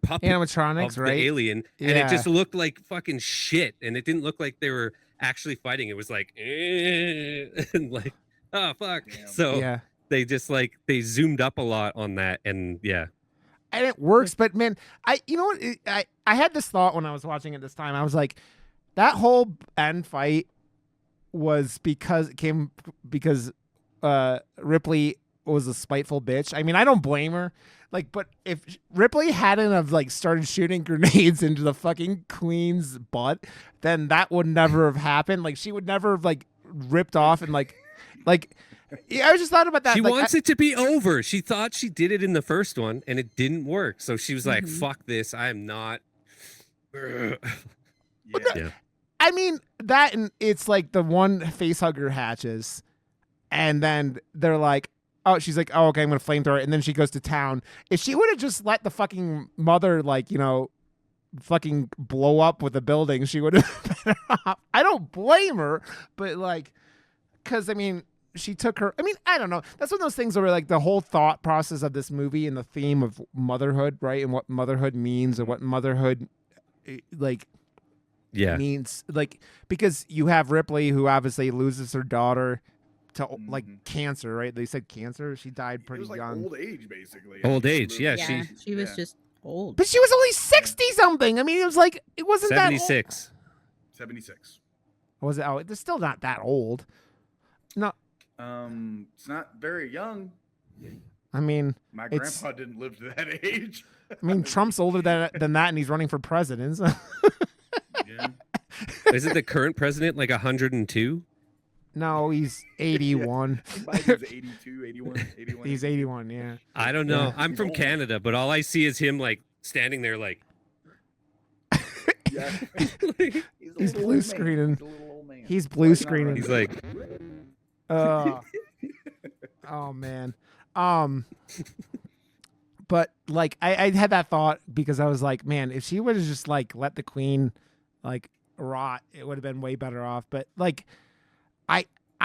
puppet animatronics, of right? The alien, and it just looked like fucking shit, and it didn't look like they were actually fighting. It was like, and like, oh fuck. Damn. So they just they zoomed up a lot on that, and and it works. But man, I had this thought when I was watching it this time. I was like, that whole end fight was because Ripley was a spiteful bitch. I mean, I don't blame her. Like, but if Ripley hadn't have started shooting grenades into the fucking queen's butt, then that would never have happened. Like, she would never have ripped off and like. Yeah, I just thought about that. She wants it to be over. She thought she did it in the first one, and it didn't work. So she was like, "Fuck this! I am not." I mean that, and it's like the one face hugger hatches, and then they're like, "Oh," she's like, "Oh, okay, I'm gonna flamethrower," and then she goes to town. If she would have just let the fucking mother, fucking blow up with the building, she would have been off. I don't blame her, but because I mean. She took her. I mean, I don't know. That's one of those things where the whole thought process of this movie and the theme of motherhood, right, and what motherhood means, or what motherhood means, because you have Ripley, who obviously loses her daughter to cancer, right? They said cancer. She died pretty young. Old age, basically. Old age, She was just old, but she was only 60 something. I mean, it was it wasn't 76. 76. Was it? Oh, it's still not that old. No. It's not very young. I mean, my grandpa didn't live to that age. I mean, Trump's older than that, and he's running for president. So. Isn't the current president 102? No, he's 81. He's 82, 81. He's 81, yeah. I don't know. I'm from Canada, but all I see is him standing there he's blue screening. He's blue screening. He's like... oh man. But I had that thought because I was like, man, if she would have just let the queen rot, it would have been way better off. But I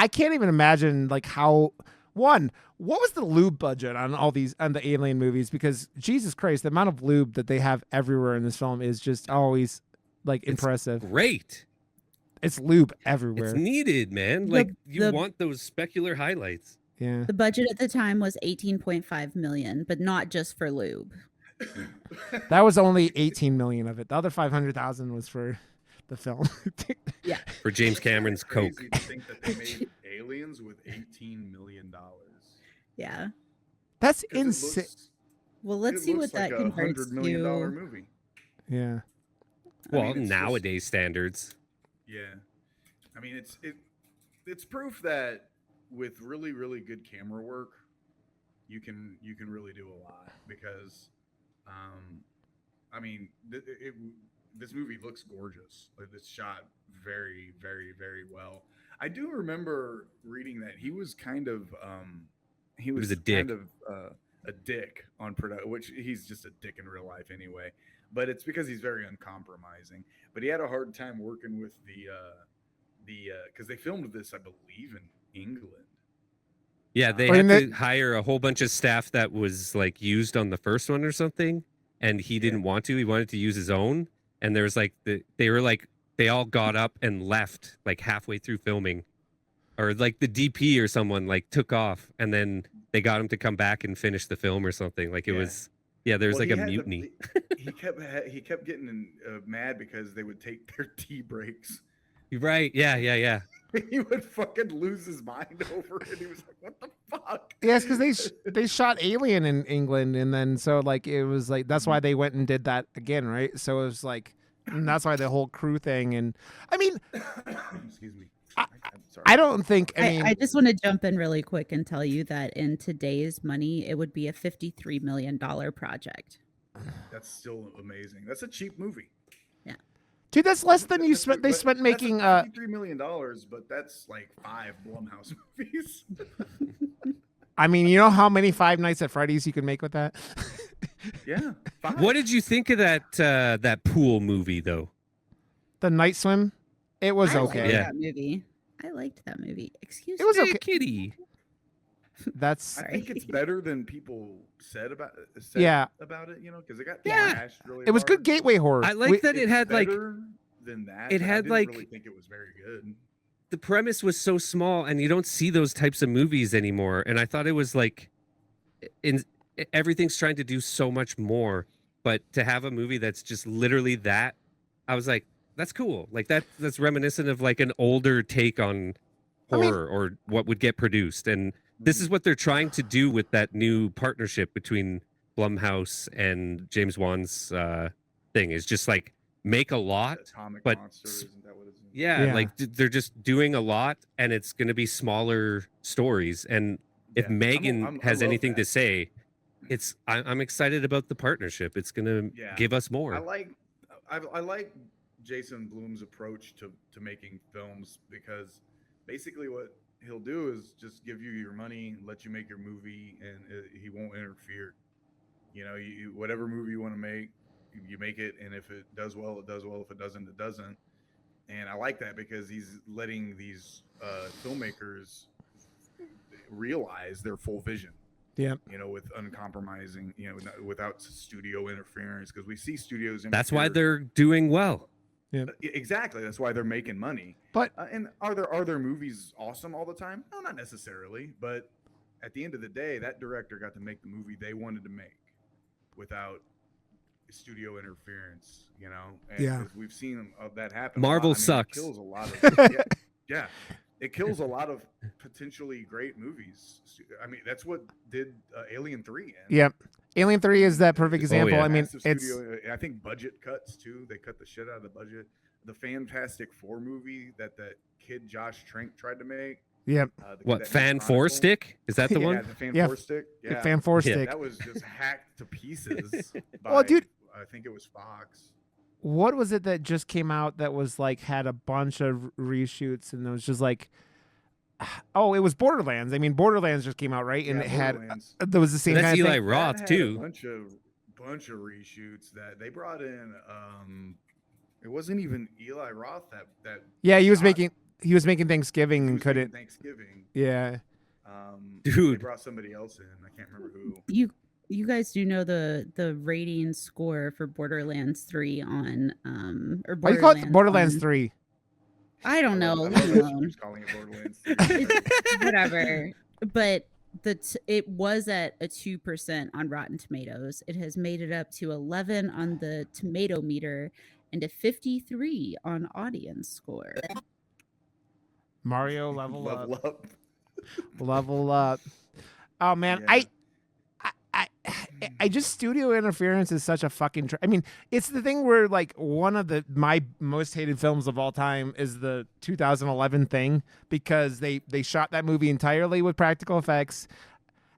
can't even imagine how what was the lube budget on the alien movies, because Jesus Christ, the amount of lube that they have everywhere in this film is just always impressive. Great. It's lube everywhere. It's needed, man. You want those specular highlights. Yeah. The budget at the time was $18.5 million, but not just for lube. That was only 18 million of it. The other 500,000 was for the film. Yeah. For James Cameron's Coke. Crazy to think that they made Aliens with $18 million. Yeah. That's insane. Well, let's see what that converts $100 million movie. Yeah. Well, nowadays standards. Yeah, I mean it's proof that with really, really good camera work, you can really do a lot, because I mean this movie looks gorgeous. It's shot very, very, very well. I do remember reading that he was kind of he was a dick. kind of a dick on production, which he's just a dick in real life anyway. But it's because he's very uncompromising. But he had a hard time working with the because they filmed this, I believe, in England. Yeah, they had to hire a whole bunch of staff that was like used on the first one or something, and he didn't want to. He wanted to use his own, and there was like they all got up and left like halfway through filming, or like the DP or someone like took off, and then they got him to come back and finish the film or something. Like it was, there was like a mutiny. He kept getting mad because they would take their tea breaks. Right? Yeah. He would fucking lose his mind over it. He was like, "What the fuck?" Yes, because they shot Alien in England, and then so like it was like that's why they went and did that again, right? So it was like, and that's why the whole crew thing. And I mean, excuse me. I'm sorry. I don't think. I just want to jump in really quick and tell you that in today's money, it would be a $53 million project. That's still amazing. That's a cheap movie. Yeah. Dude, that's less than you spent. They spent making $53 million, but that's like 5 Blumhouse movies. I mean, you know how many Five Nights at Freddy's you could make with that? Yeah. 5. What did you think of that pool movie though? The Night Swim. It was okay. That movie. I liked that movie. Excuse me. It was okay. Kitty. That's. I think it's better than people said about it. You know, because it got smashed really It was hard. good gateway horror. I like that it had like than that. It had I didn't like really think it was very good. The premise was so small, and you don't see those types of movies anymore. And I thought it was like, everything's trying to do so much more, but to have a movie that's just literally that, I was like, that's cool. Like that's reminiscent of like an older take on horror or what would get produced. And this is what they're trying to do with that new partnership between Blumhouse and James Wan's thing, is just like make a lot, Atomic but Monster, isn't that what it's like they're just doing a lot, and it's going to be smaller stories. And if Megan has anything to say, I'm excited about the partnership. It's going to give us more. I like Jason Blum's approach to making films, because basically what he'll do is just give you your money, let you make your movie, and he won't interfere. You know, whatever movie you want to make, you make it, and if it does well, it does well. If it doesn't, it doesn't. And I like that because he's letting these filmmakers realize their full vision. Yeah. You know, with uncompromising, you know, without studio interference, because we see studios. That's why they're doing well. Yeah, exactly. That's why they're making money. But and are their movies awesome all the time? No, not necessarily. But at the end of the day, that director got to make the movie they wanted to make without studio interference. You know, and we've seen that happen. Marvel sucks. It kills a lot of it kills a lot of potentially great movies. I mean, that's what did Alien 3 end. Yep. Alien 3 is that perfect example. I mean, I think budget cuts too. They cut the shit out of the budget. The Fantastic Four movie that kid Josh Trank tried to make. Yep. What, Fan Four Stick? Is that the one? Yeah, the Fan Four Stick. Yeah, Fan Four Stick. That was just hacked to pieces. Well, dude, I think it was Fox. What was it that just came out that was like had a bunch of reshoots, and it was just like, oh, it was Borderlands. I mean, Borderlands just came out, right? And it had there was the same. That's kind of Eli thing. Roth too. A bunch of reshoots that they brought in. It wasn't even Eli Roth that. Yeah, he was making Thanksgiving and couldn't. Thanksgiving. Yeah. Dude, they brought somebody else in. I can't remember who. You guys do know the rating score for Borderlands 3 on or Why do you call it Borderlands 3? I don't know. Leave alone. Calling it Borderlands 3. Whatever. But it was at a 2% on Rotten Tomatoes. It has made it up to 11 on the tomato meter and a 53 on audience score. Mario level up. Level up. Oh man, yeah. I just studio interference is such a fucking. I mean, it's the thing where like one of my most hated films of all time is the 2011 Thing, because they shot that movie entirely with practical effects,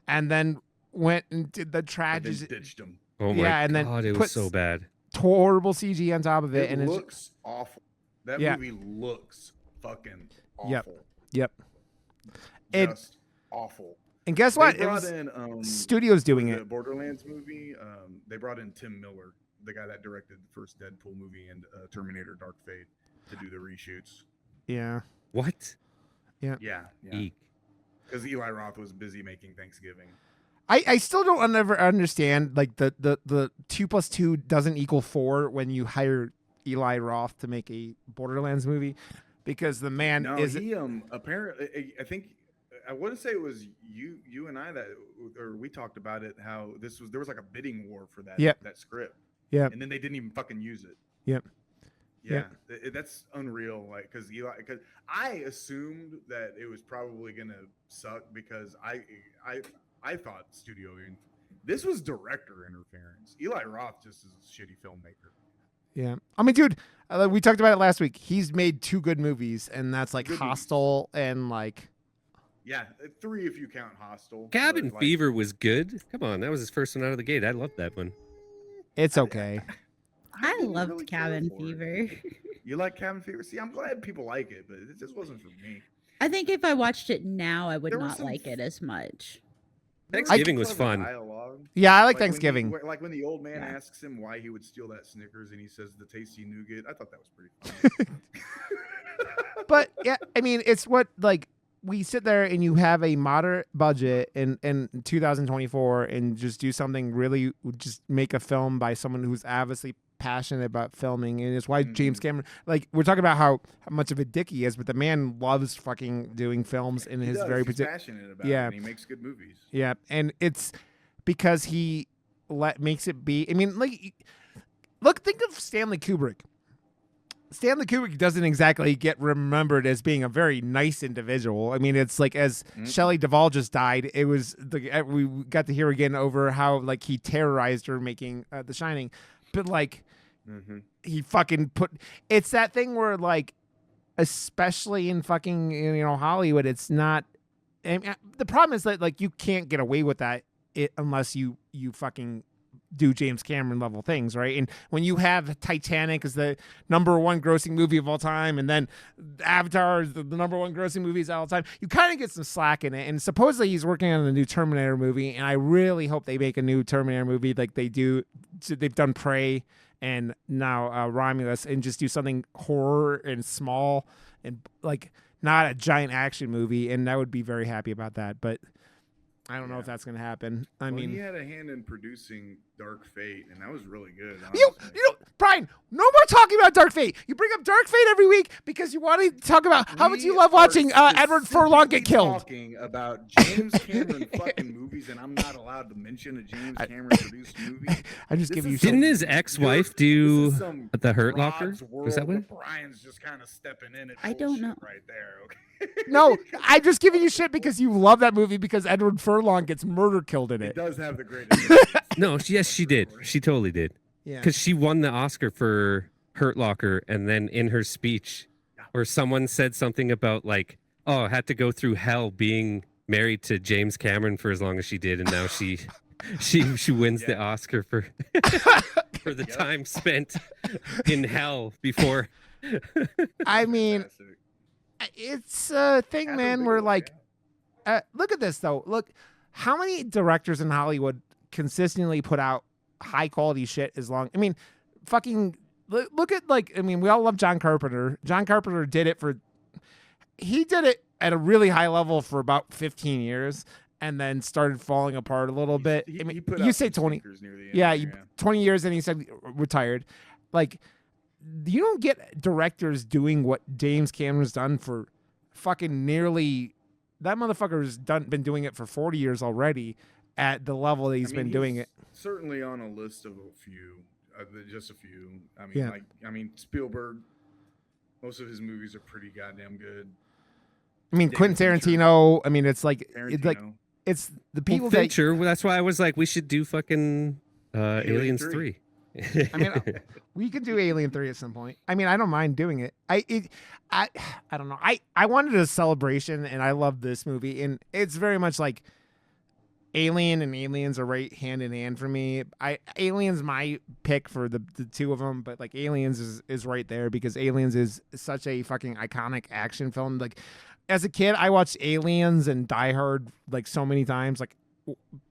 and then went and did the tragedy. Ditched them. Oh my god, and then it was so bad. Horrible CG on top of it, and it looks awful. That movie looks fucking awful. Yep. Yep. And Just awful. And guess what? It was studios doing the it. Borderlands movie. They brought in Tim Miller, the guy that directed the first Deadpool movie and Terminator: Dark Fate, to do the reshoots. Yeah. What? Yeah. Yeah. Because Eli Roth was busy making Thanksgiving. I still don't ever understand like the 2 + 2 doesn't equal 4 when you hire Eli Roth to make a Borderlands movie, because the man he apparently, I think, I want to say it was you and I or we talked about it, how there was like a bidding war for that that script. Yeah. And then they didn't even fucking use it. Yep. Yeah. That's unreal. Like, because I assumed that it was probably gonna suck because I thought this was director interference. Eli Roth just is a shitty filmmaker. Yeah. I mean, dude, we talked about it last week. He's made 2 good movies, and that's like Hostel and like. Yeah, 3 if you count Hostel. Cabin Fever was good. Come on, that was his first one out of the gate. I loved that one. It's okay. I loved really Cabin Fever. You like Cabin Fever? See, I'm glad people like it, but it just wasn't for me. I think if I watched it now, I would not like it as much. Thanksgiving was fun. Dialogue. Yeah, I like Thanksgiving. Like when the old man asks him why he would steal that Snickers, and he says the tasty nougat. I thought that was pretty funny. But yeah, I mean, it's what like. We sit there and you have a moderate budget in 2024 and just do something really, just make a film by someone who's obviously passionate about filming. And it's why James Cameron, like, we're talking about how much of a dick he is, but the man loves fucking doing films in his very particular. He's passionate about it, and he makes good movies. Yeah. And it's because he makes it be, I mean, like, look, think of Stanley Kubrick. Stanley Kubrick doesn't exactly get remembered as being a very nice individual. I mean, it's like as Shelley Duvall just died, it was we got to hear again over how like he terrorized her making The Shining, but like he fucking it's that thing where like, especially in fucking Hollywood, it's not. I mean, the problem is that like you can't get away with that unless you fucking do James Cameron level things, right? And when you have Titanic as the #1 grossing movie of all time, and then Avatar is the #1 grossing movies of all time, you kind of get some slack in it. And supposedly he's working on a new Terminator movie, and I really hope they make a new Terminator movie like they do. They've done Prey and now Romulus, and just do something horror and small and like not a giant action movie. And I would be very happy about that, but I don't know if that's going to happen. I mean, he had a hand in producing Dark Fate, and that was really good. You know, Brian, no more talking about Dark Fate. You bring up Dark Fate every week because you want to talk about how much you love watching Edward Furlong get killed. Talking about James Cameron fucking movies, and I'm not allowed to mention a James Cameron produced movie. I just give you. Didn't his ex-wife do The Hurt Locker? Was that one? Brian's just kind of stepping in. I don't know. Right there. Okay. No, I'm just giving you shit because you love that movie because Edward Furlong gets murder killed in it. It does have the greatest. No, yes, she did. She totally did. Yeah. Because she won the Oscar for Hurt Locker, and then in her speech, where someone said something about like, "Oh, I had to go through hell being married to James Cameron for as long as she did, and now she wins the Oscar for for the time spent in hell before." I mean, it's a thing, man. Where like, look at this though. Look, how many directors in Hollywood consistently put out high quality shit as long. I mean, fucking look at like. I mean, we all love John Carpenter. John Carpenter did it at a really high level for about 15 years, and then started falling apart a little bit. I mean, you say 20. Yeah, 20 years, and he said retired. Like, you don't get directors doing what James Cameron's done for fucking nearly. That motherfucker's been doing it for 40 years already at the level that he's been doing it. Certainly on a list of a few, just a few. I mean, Spielberg. Most of his movies are pretty goddamn good. I mean, Quentin Tarantino. I mean, it's like it's the people that. Sure, that's why I was like, we should do fucking Aliens 3. I mean, we could do Alien 3 at some point. I mean, I don't mind doing it. I don't know. I wanted a celebration, and I love this movie, and it's very much like Alien and Aliens are right hand in hand for me. Aliens my pick for the two of them, but like Aliens is right there because Aliens is such a fucking iconic action film. Like as a kid, I watched Aliens and Die Hard like so many times, like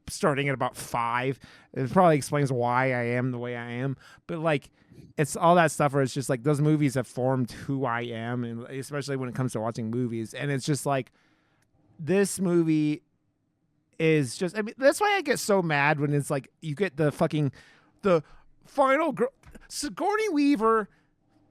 starting at about 5. It probably explains why I am the way I am. But like, it's all that stuff where it's just like those movies have formed who I am, and especially when it comes to watching movies. And it's just like this movie is just. I mean, that's why I get so mad when it's like you get the final girl, Sigourney Weaver.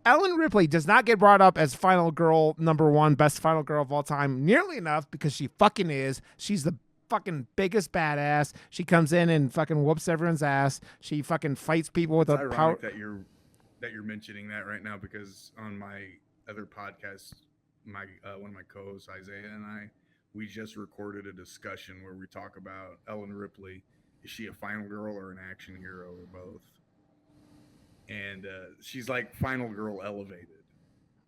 Ellen Ripley does not get brought up as final girl #1, best final girl of all time nearly enough, because she fucking is. She's the fucking biggest badass. She comes in and fucking whoops everyone's ass. She fucking fights people with a power. That you're mentioning that right now, because on my other podcast, one of my co-hosts Isaiah and we just recorded a discussion where we talk about Ellen Ripley. Is she a final girl or an action hero or both? And she's like final girl elevated,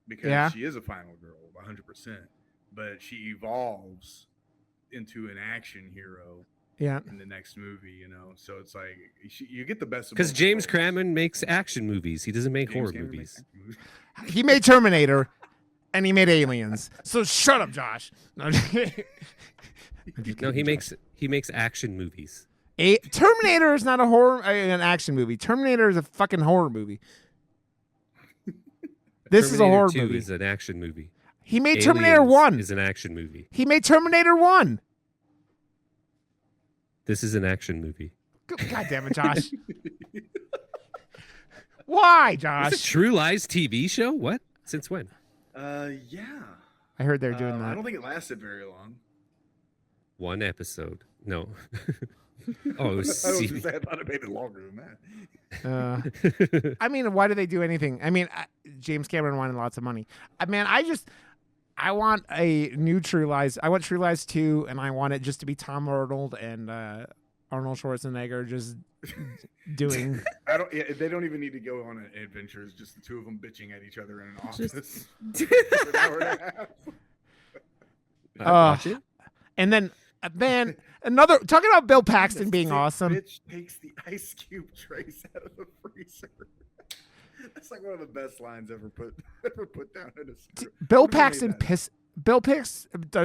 because she is a final girl 100%, but she evolves into an action hero in the next movie, you know. So it's like you get the best of both. Because James Cameron makes action movies. He doesn't make horror movies. He made Terminator and he made Aliens. So shut up, Josh. No, he makes action movies. Terminator is not an action movie. Terminator is a fucking horror movie. This is a horror 2 movie. Is an action movie. He made Terminator 1. Is an action movie. He made Terminator 1. This is an action movie. God damn it, Josh. Why, Josh? Is it True Lies TV show? What? Since when? Yeah. I heard they're doing that. I don't think it lasted very long. 1 episode. No. Oh, it was I thought it made it longer than that. I mean, why do they do anything? I mean, James Cameron wanted lots of money. I want a new True Lies. I want True Lies 2, and I want it just to be Tom Arnold and Arnold Schwarzenegger just doing. They don't even need to go on an adventure. It's just the two of them bitching at each other in an office. For an hour and a half. Watch it. And then, man, another talking about Bill Paxton being awesome. Bitch takes the ice cube trays out of the freezer. That's like one of the best lines ever put down in a script. Bill Paxton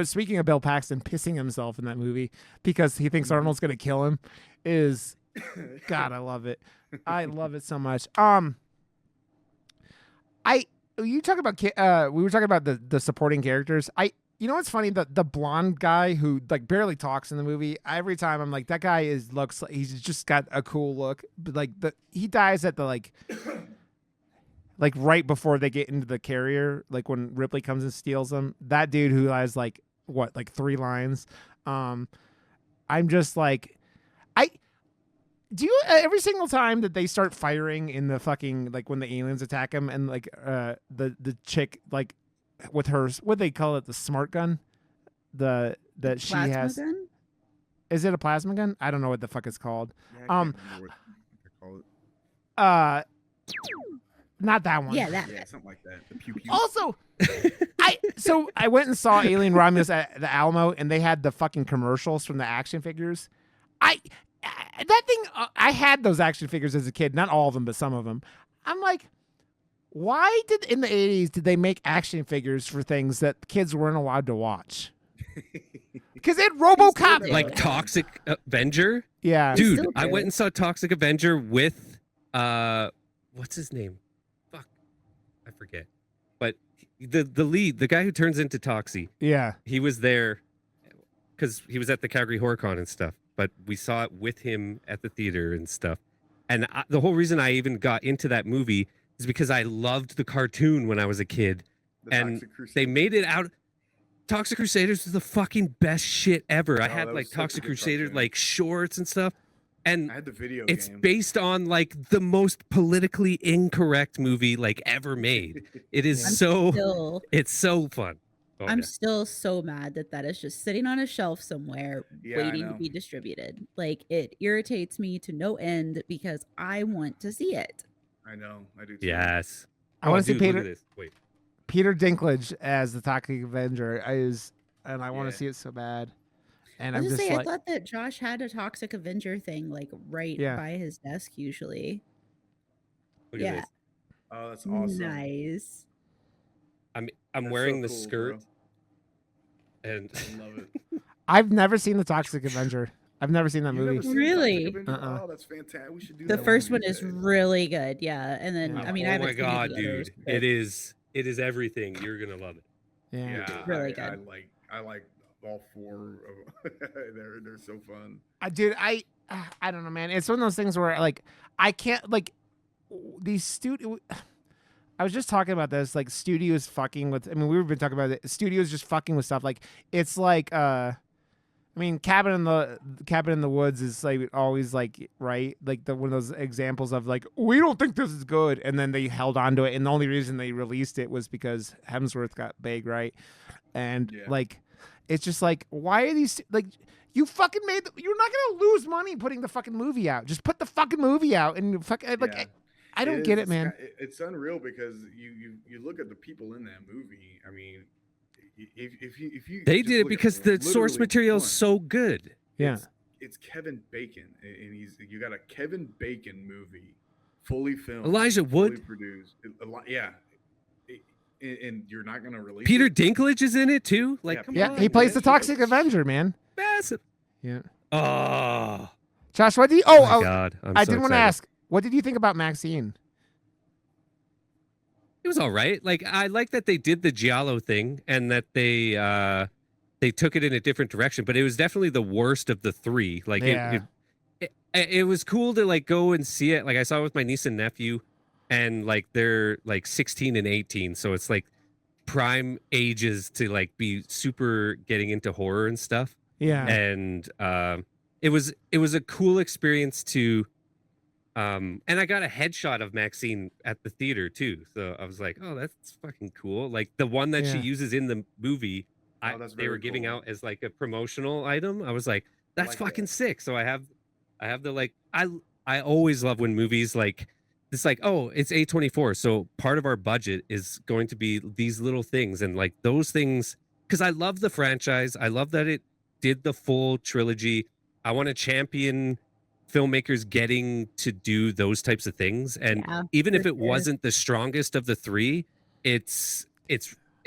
speaking of Bill Paxton pissing himself in that movie because he thinks Arnold's gonna kill him is God, I love it. I love it so much. We were talking about the supporting characters. You know what's funny? The blonde guy who like barely talks in the movie. Every time I'm like, that guy looks like he's just got a cool look. But like he dies at the like right before they get into the carrier. Like when Ripley comes and steals them. That dude who has like 3 lines. I'm just like, do you every single time that they start firing in the fucking like when the aliens attack him and like the chick like. With her, what they call it, the smart gun, that she has. Gun? Is it a plasma gun? I don't know what the fuck it's called. Yeah, I call it. Not that one. Yeah, something like that. The pew pew. Also, I went and saw Alien Romulus at the Alamo, and they had the fucking commercials from the action figures. I had those action figures as a kid, not all of them, but some of them. I'm like. Why in the 80s did they make action figures for things that kids weren't allowed to watch? Because it RoboCop like Toxic Avenger. Yeah, dude, I went and saw Toxic Avenger with what's his name? Fuck, I forget. But the lead, the guy who turns into Toxie. Yeah, he was there because he was at the Calgary HorrorCon and stuff. But we saw it with him at the theater and stuff. And the whole reason I even got into that movie. Is because I loved the cartoon when I was a kid, and they made it out. Toxic Crusaders was the fucking best shit ever. I had like Toxic Crusaders like shorts and stuff, and I had the video. It's based on like the most politically incorrect movie like ever made. It is it's so fun. I'm still so mad that is just sitting on a shelf somewhere waiting to be distributed. Like it irritates me to no end because I want to see it. I know, I do too. Yes. I want to see Peter Dinklage as the Toxic Avenger and I want to see it so bad. And I'm just like, I thought that Josh had a Toxic Avenger thing like by his desk usually. Look at this. Oh, that's awesome. Nice. I'm wearing the skirt. And I love it. I've never seen The Toxic Avenger. I've never seen that You've never movie. seen Really? Toxic Avenger? Uh-uh. Oh, that's fantastic. We should do The that first one one is day. really good. Yeah. And then, Yeah. I mean, I oh haven't my seen any god, of the others, dude, but it is everything. You're gonna love it. Yeah. Yeah, Really I good. like all four of they're so fun. I don't know, man. It's one of those things where like I can't like these studio. I was just talking about this, like studios fucking with. I mean, we've been talking about it. Studios just fucking with stuff. Like it's like, I mean, Cabin in the Woods is like always like right, like one of those examples of like we don't think this is good, and then they held on to it, and the only reason they released it was because Hemsworth got big, right? And like, it's just like, why are these like? You fucking you're not gonna lose money putting the fucking movie out. Just put the fucking movie out and like. I don't get it, man. It's unreal because you look at the people in that movie. I mean, if you They just did it look at because the source literally material is one, so good. Yeah. It's Kevin Bacon, and you got a Kevin Bacon movie, fully filmed, Elijah fully Wood, produced. Yeah, and you're not gonna release Peter it? Dinklage is in it too. Like, come Yeah, on, he plays the man. Toxic Avenger, man. Massive. Yeah. Oh, Josh, what do you? oh my god! I did want to ask. What did you think about Maxine? It was all right. Like I like that they did the Giallo thing and that they took it in a different direction. But it was definitely the worst of the three. Like it was cool to like go and see it. Like I saw it with my niece and nephew, and like they're like 16 and 18, so it's like prime ages to like be super getting into horror and stuff. Yeah. And it was a cool experience to. And I got a headshot of Maxine at the theater too, so I was like, "Oh, that's fucking cool!" Like the one that she uses in the movie, they were giving out as like a promotional item. I was like, "That's fucking sick!" So I have the like, I always love when movies like it's like, oh, it's A24, so part of our budget is going to be these little things, and like those things, because I love the franchise. I love that it did the full trilogy. I want to champion filmmakers getting to do those types of things, and even if it wasn't the strongest of the three, it's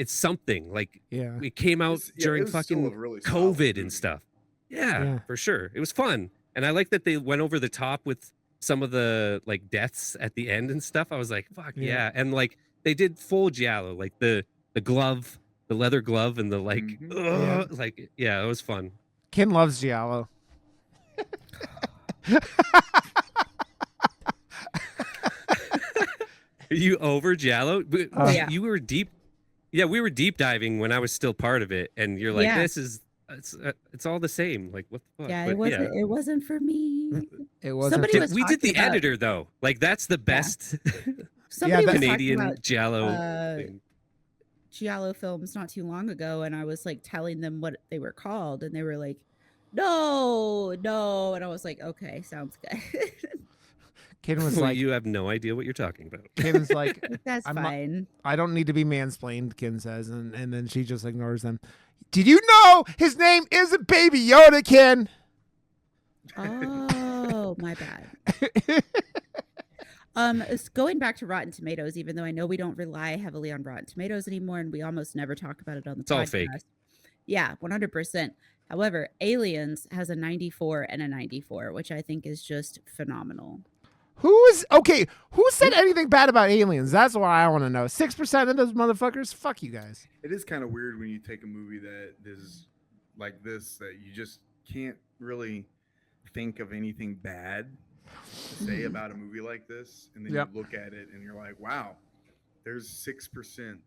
something. Like it came out during fucking really COVID and stuff. Yeah, for sure, it was fun, and I like that they went over the top with some of the like deaths at the end and stuff. I was like, fuck yeah. And like they did full giallo, like the glove, the leather glove, and the like like it was fun. Ken loves giallo. Are you over giallo? You were deep. Yeah, we were deep diving when I was still part of it, and you're like, this is it's all the same. Like, what the fuck? Yeah, but, it wasn't for me. It wasn't. We did the editor though. Like that's the best. Somebody was Canadian talking about, giallo thing. giallo films not too long ago, and I was like telling them what they were called, and they were like, no, and I was like, okay, sounds good. Ken was like, you have no idea what you're talking about. Ken was like, that's fine. I don't need to be mansplained, Ken says, and then she just ignores them. Did you know his name isn't Baby Yoda, Ken? Oh, my bad. It's going back to Rotten Tomatoes, even though I know we don't rely heavily on Rotten Tomatoes anymore, and we almost never talk about it on the podcast. All fake. Yeah, 100%. However, Aliens has a 94 and a 94, which I think is just phenomenal. Who said anything bad about Aliens? That's what I want to know. 6% of those motherfuckers? Fuck you guys. It is kind of weird when you take a movie that is like this, that you just can't really think of anything bad to say about a movie like this, and then you look at it and you're like, wow, there's 6%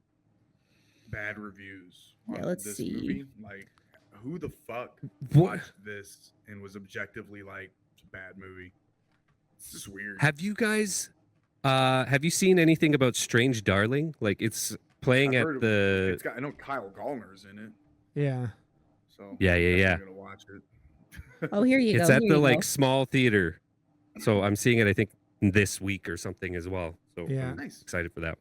bad reviews on this movie. Like, who the fuck watched this and was objectively like, it's a bad movie? It's just weird. Have you guys have you seen anything about Strange Darling? Like it's playing at the I know Kyle Gallner's in it. Yeah. So yeah. I'm gonna watch it. Oh, here you go. It's at the like small theater. So I'm seeing it, I think, this week or something as well. So I'm excited for that.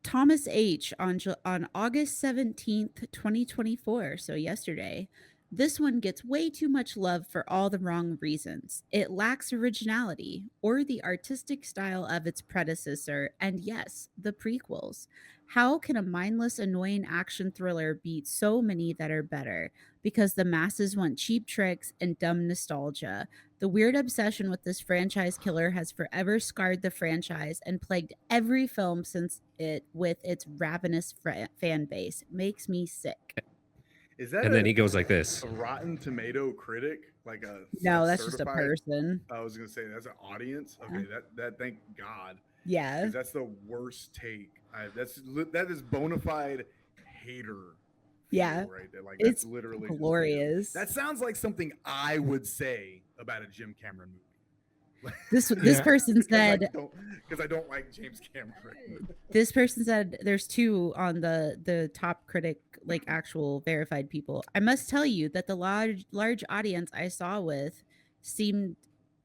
Thomas H. on August 17th, 2024. So yesterday. This one gets way too much love for all the wrong reasons. It lacks originality or the artistic style of its predecessor, and yes, the prequels. How can a mindless, annoying action thriller beat so many that are better? Because the masses want cheap tricks and dumb nostalgia. The weird obsession with this franchise killer has forever scarred the franchise and plagued every film since it with its ravenous fan base. Makes me sick. Is that And then he goes like this. a Rotten Tomato critic? Like No, a that's just a certified- person. I was gonna say that's an audience. Okay, that thank God. Yeah. 'Cause that's the worst take. That is bona fide hater. Yeah. feel right there. Like It's that's literally just hater. glorious. That sounds like something I would say about a Jim Cameron movie. This Yeah. person said because I don't like James Cameron. this person said there's two on the top critic, like actual verified people. I must tell you that the large audience I saw with seemed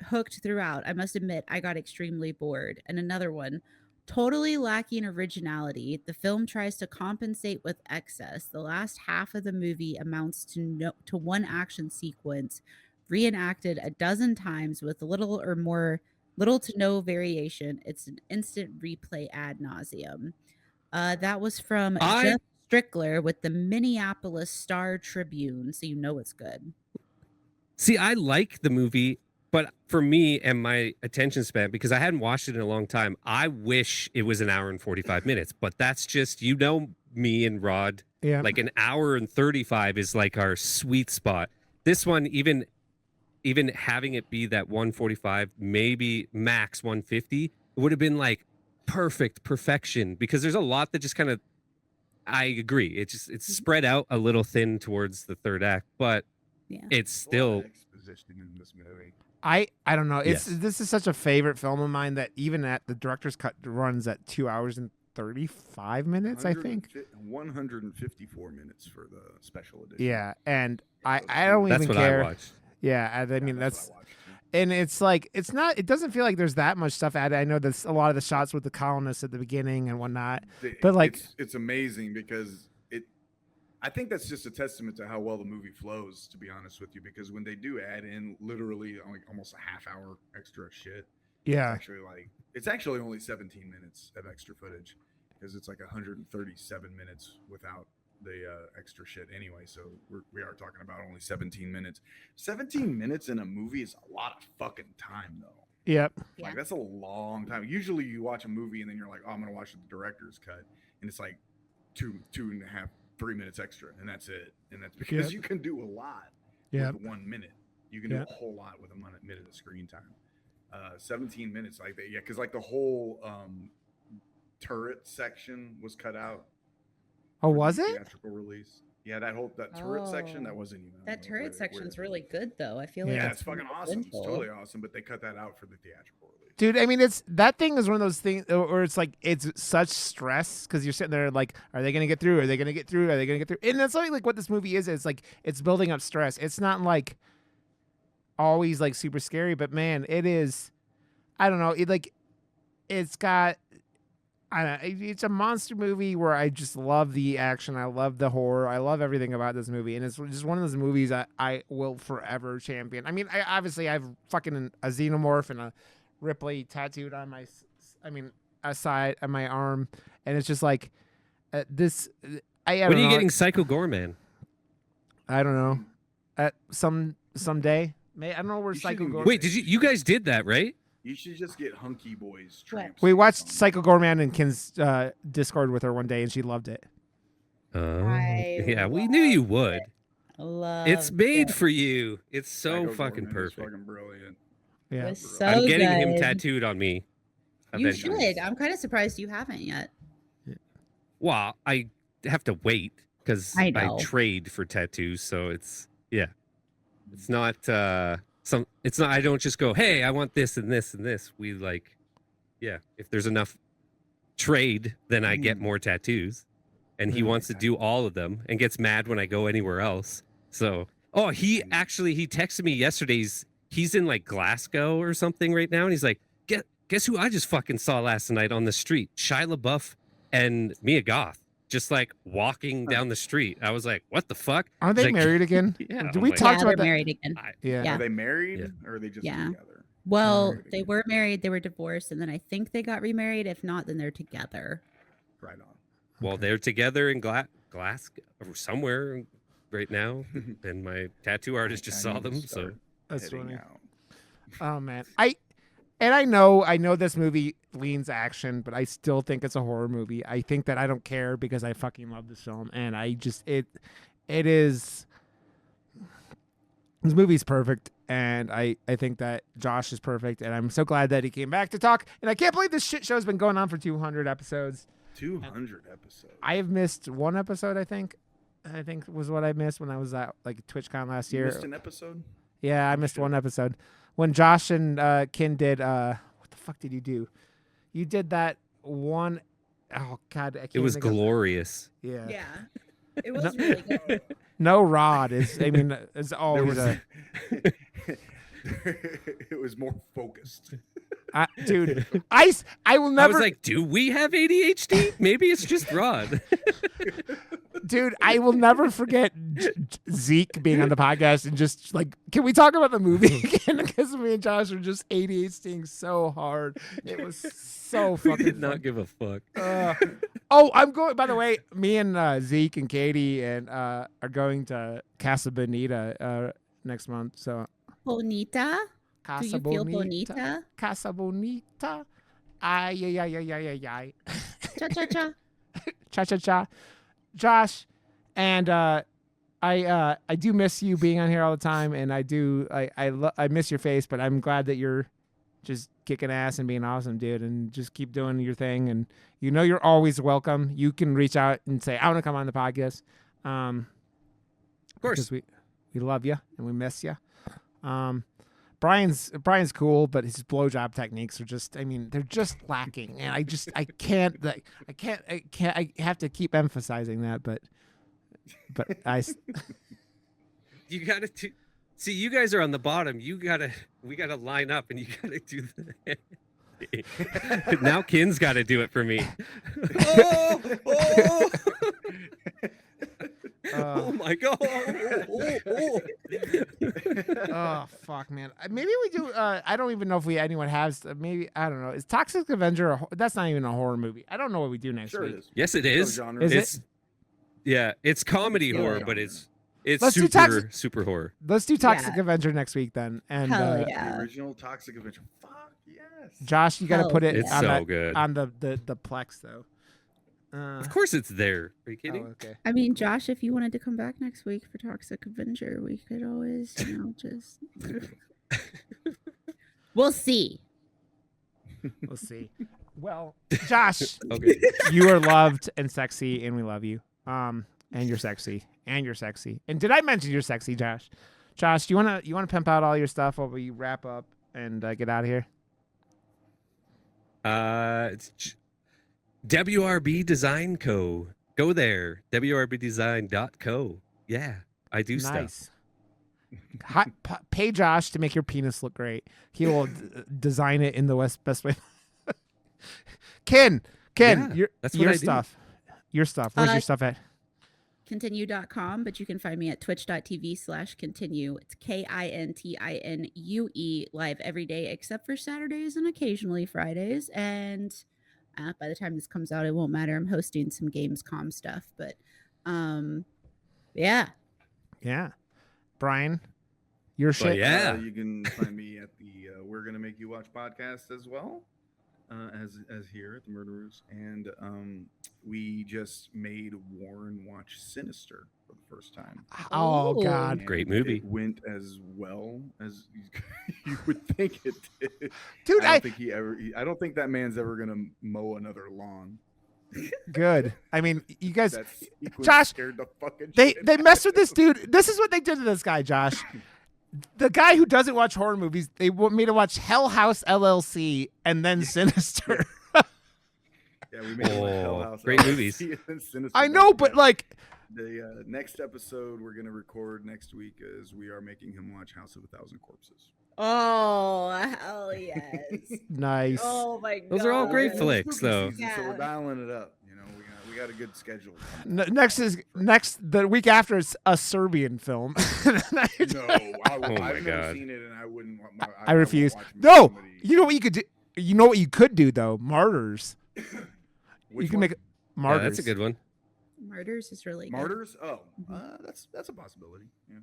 hooked throughout. I must admit I got extremely bored. And another one, totally lacking originality. The film tries to compensate with excess. The last half of the movie amounts to one action sequence reenacted a dozen times with little to no variation. It's an instant replay ad nauseum. That was from Jeff Strickler with the Minneapolis Star Tribune, so you know it's good. See, I like the movie, but for me and my attention span, because I hadn't watched it in a long time, I wish it was an hour and 45 minutes. But that's just, me and Rod, Yeah. like an hour and 35 is like our sweet spot. This one, even having it be that 145, maybe max 150, it would have been like perfection, because there's a lot that just kind of, I agree. It's spread out a little thin towards the third act, but it's still exposition in this movie. I don't know. Yes. This is such a favorite film of mine that even at the director's cut runs at 2 hours and 35 minutes, I think. 154 minutes for the special edition. Yeah, and I don't that's even what care. I watched. Yeah, I mean that's that's what I watched. and it's like it doesn't feel like there's that much stuff added. I know there's a lot of the shots with the colonists at the beginning and whatnot, but like it's amazing because I think that's just a testament to how well the movie flows, to be honest with you, because when they do add in literally like almost a half hour extra shit, yeah, it's actually only 17 minutes of extra footage, because it's like 137 minutes without the extra shit anyway. So we are talking about only 17 minutes. 17 minutes in a movie is a lot of fucking time, though. yep, Like that's a long time. Usually you watch a movie and then you're like, oh, I'm gonna watch the director's cut, and it's like 2.5, 3 minutes extra, and that's it. And that's because you can do a lot with 1 minute. You can do a whole lot with a minute of screen time. 17 minutes, like that, yeah, because like the whole turret section was cut out. Oh, was it? Theatrical release. Yeah, that turret section that wasn't even. That turret section's really good, though. I feel like yeah, it's fucking awesome. It's totally awesome, but they cut that out for the theatrical release. Dude, I mean, that thing is one of those things where it's like it's such stress because you're sitting there like, are they gonna get through? Are they gonna get through? Are they gonna get through? And that's like what this movie is. It's like it's building up stress. It's not like always like super scary, but man, it is. I don't know. It's got. It's a monster movie where I just love the action. I love the horror. I love everything about this movie. And it's just one of those movies I will forever champion. I mean, I have fucking a xenomorph and a Ripley tattooed on side of my arm. And it's just like this. When are you getting Psycho Gorman? I don't know. Someday. I don't know where Psycho Gorman. Wait, you guys did that, right? You should just get Hunky Boys Tramps. We watched Psycho Gorman in Ken's Discord with her one day, and she loved it. Yeah, we knew you would. It's made for you. It's so Psycho fucking Gorman is perfect. fucking brilliant. Yeah, so I'm getting good. him tattooed on me. You eventually. should. I'm kind of surprised you haven't yet. Well, I have to wait because I I know. trade for tattoos, so it's not it's not. I don't just go, hey, I want this and this and this. We if there's enough trade, then I get more tattoos, and he wants to do all of them and gets mad when I go anywhere else. So, he texted me yesterday. He's in like Glasgow or something right now, and he's like, guess who I just fucking saw last night on the street? Shia LaBeouf and Mia Goth. Just like walking down the street. I was like, what the fuck? Are they Like, married again? Yeah. Did we I'm talk Yeah, about they're that? married again. Yeah. Are they married or are they just Yeah. together? Well, Married they again. were married. They were divorced, and then I think they got remarried. If not, then they're together. Right on. Well, they're together in glass or somewhere right now, and my tattoo artist just saw them. So that's heading funny. out. Oh man, I know this movie leans action, but I still think it's a horror movie. I think that I don't care because I fucking love this film, and I just it is. This movie's perfect, and I think that Josh is perfect, and I'm so glad that he came back to talk. And I can't believe this shit show's been going on for 200 episodes. 200 episodes. I have missed one episode, I think was what I missed when I was at like TwitchCon last year. You missed an episode? Yeah, I missed one episode. When Josh and Kin did, what the fuck did you do? You did that one, oh God. I can't it was think of- glorious. Yeah. Yeah. It was really good. No Rod is, I mean, it's always it was more focused. dude, I will I never, was like, do we have ADHD? Maybe it's just Rod. dude, I will never forget Zeke being on the podcast and just like, can we talk about the movie again? Because me and Josh were just ADHDing so hard. It was so We fucking did fun. not give a fuck. I'm going, by the way, me and Zeke and Katie and are going to Casa Bonita next month. So Bonita? Do Casa you feel bonita? Casa Bonita. Ay, ay, ay, ay, ay, ay, ay. Cha-cha-cha. Cha-cha-cha. Josh, and I do miss you being on here all the time, and I miss your face, but I'm glad that you're just kicking ass and being awesome, dude, and just keep doing your thing. And you know you're always welcome. You can reach out and say, I want to come on the podcast. Of course. Because we love you and we miss you. Brian's cool, but his blowjob techniques are just, I mean, they're just lacking. And I have to keep emphasizing that, but You gotta see. You guys are on the bottom. We gotta line up, and you gotta do the. Now Kin's got to do it for me. Oh my god! Oh fuck, man. Maybe we do. I don't even know if anyone has. Maybe I don't know. Is Toxic Avenger? That's not even a horror movie. I don't know what we do next Sure week. it is. Yes, it is. Genre. Is it? It's yeah, it's comedy horror, but it's Let's do super horror. Let's do Toxic Yeah. Avenger next week then. And Hell yeah. The original Toxic Avenger. Fuck yes. Josh, you got to Hell put it It's on, so good. on the Plex though. Of course, it's there. Are you kidding? Oh, okay. I mean, Josh, if you wanted to come back next week for Toxic Avenger, we could always, just. We'll see. We'll see. Well, Josh, Okay. you are loved and sexy, and we love you. And you're sexy, and you're sexy. And did I mention you're sexy, Josh? Josh, do you wanna pimp out all your stuff while we wrap up and get out of here? It's WRB Design Co. Go there. WRBdesign.co. Yeah, I do stuff. Nice. Pay Josh to make your penis look great. He will design it in the best way. Ken, Yeah, that's what your I do. stuff. Your stuff. Where's your stuff at? Continue.com, but you can find me at twitch.tv/continue. It's KINTINUE, live every day except for Saturdays and occasionally Fridays. And by the time this comes out, it won't matter. I'm hosting some Gamescom stuff, but yeah. Yeah. Brian, your But shit. yeah. You can find me at the We're Gonna Make You Watch podcast as well, as here at the Murderers, and we just made Warren watch Sinister for the first time. Oh Ooh. God. And Great movie. It went as well as you would think it did. Dude, I don't think that man's ever gonna mow another lawn. good. I mean, you guys He was Josh, scared the fucking they shit messed with this dude. This is what they did to this guy, Josh. The guy who doesn't watch horror movies, they made him watch Hell House LLC and then Sinister. Yeah, we made Hell House. Great LLC movies. and Sinister I know, back but then. like, The next episode we're gonna record next week is we are making him watch House of a Thousand Corpses. Oh, hell yes. nice. Oh my god. Those are all great It's flicks, spooky though. season, So Yeah. we're dialing it up. You know, we got a good schedule. The week after it's a Serbian film. No, Oh my I've never God. seen it, and I wouldn't. I refuse. won't watch No, somebody- you know what you could do. You know what you could do though. Martyrs. Which you can one? make Martyrs. Yeah, that's a good one. Martyrs is really good. Martyrs. Oh, Mhm. that's a possibility. Yeah.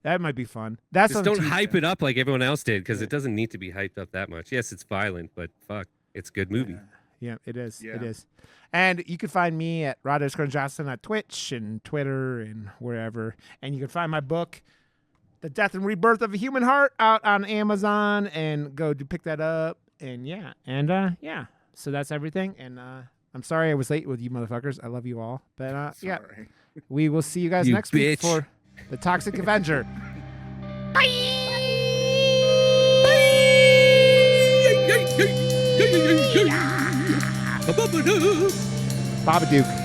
That might be fun. That's Just on don't hype Tuesday. it up like everyone else did, because it doesn't need to be hyped up that much. Yes, it's violent, but fuck, it's a good movie. Yeah, it is. Yeah. It is. And you can find me at Rod_Johnson at Twitch and Twitter and wherever. And you can find my book, The Death and Rebirth of a Human Heart, out on Amazon, and go to pick that up. And yeah. So that's everything. And I'm sorry I was late with you motherfuckers. I love you all. But yeah, Sorry. we will see you guys You next week bitch. for The Toxic Avenger. Babadook.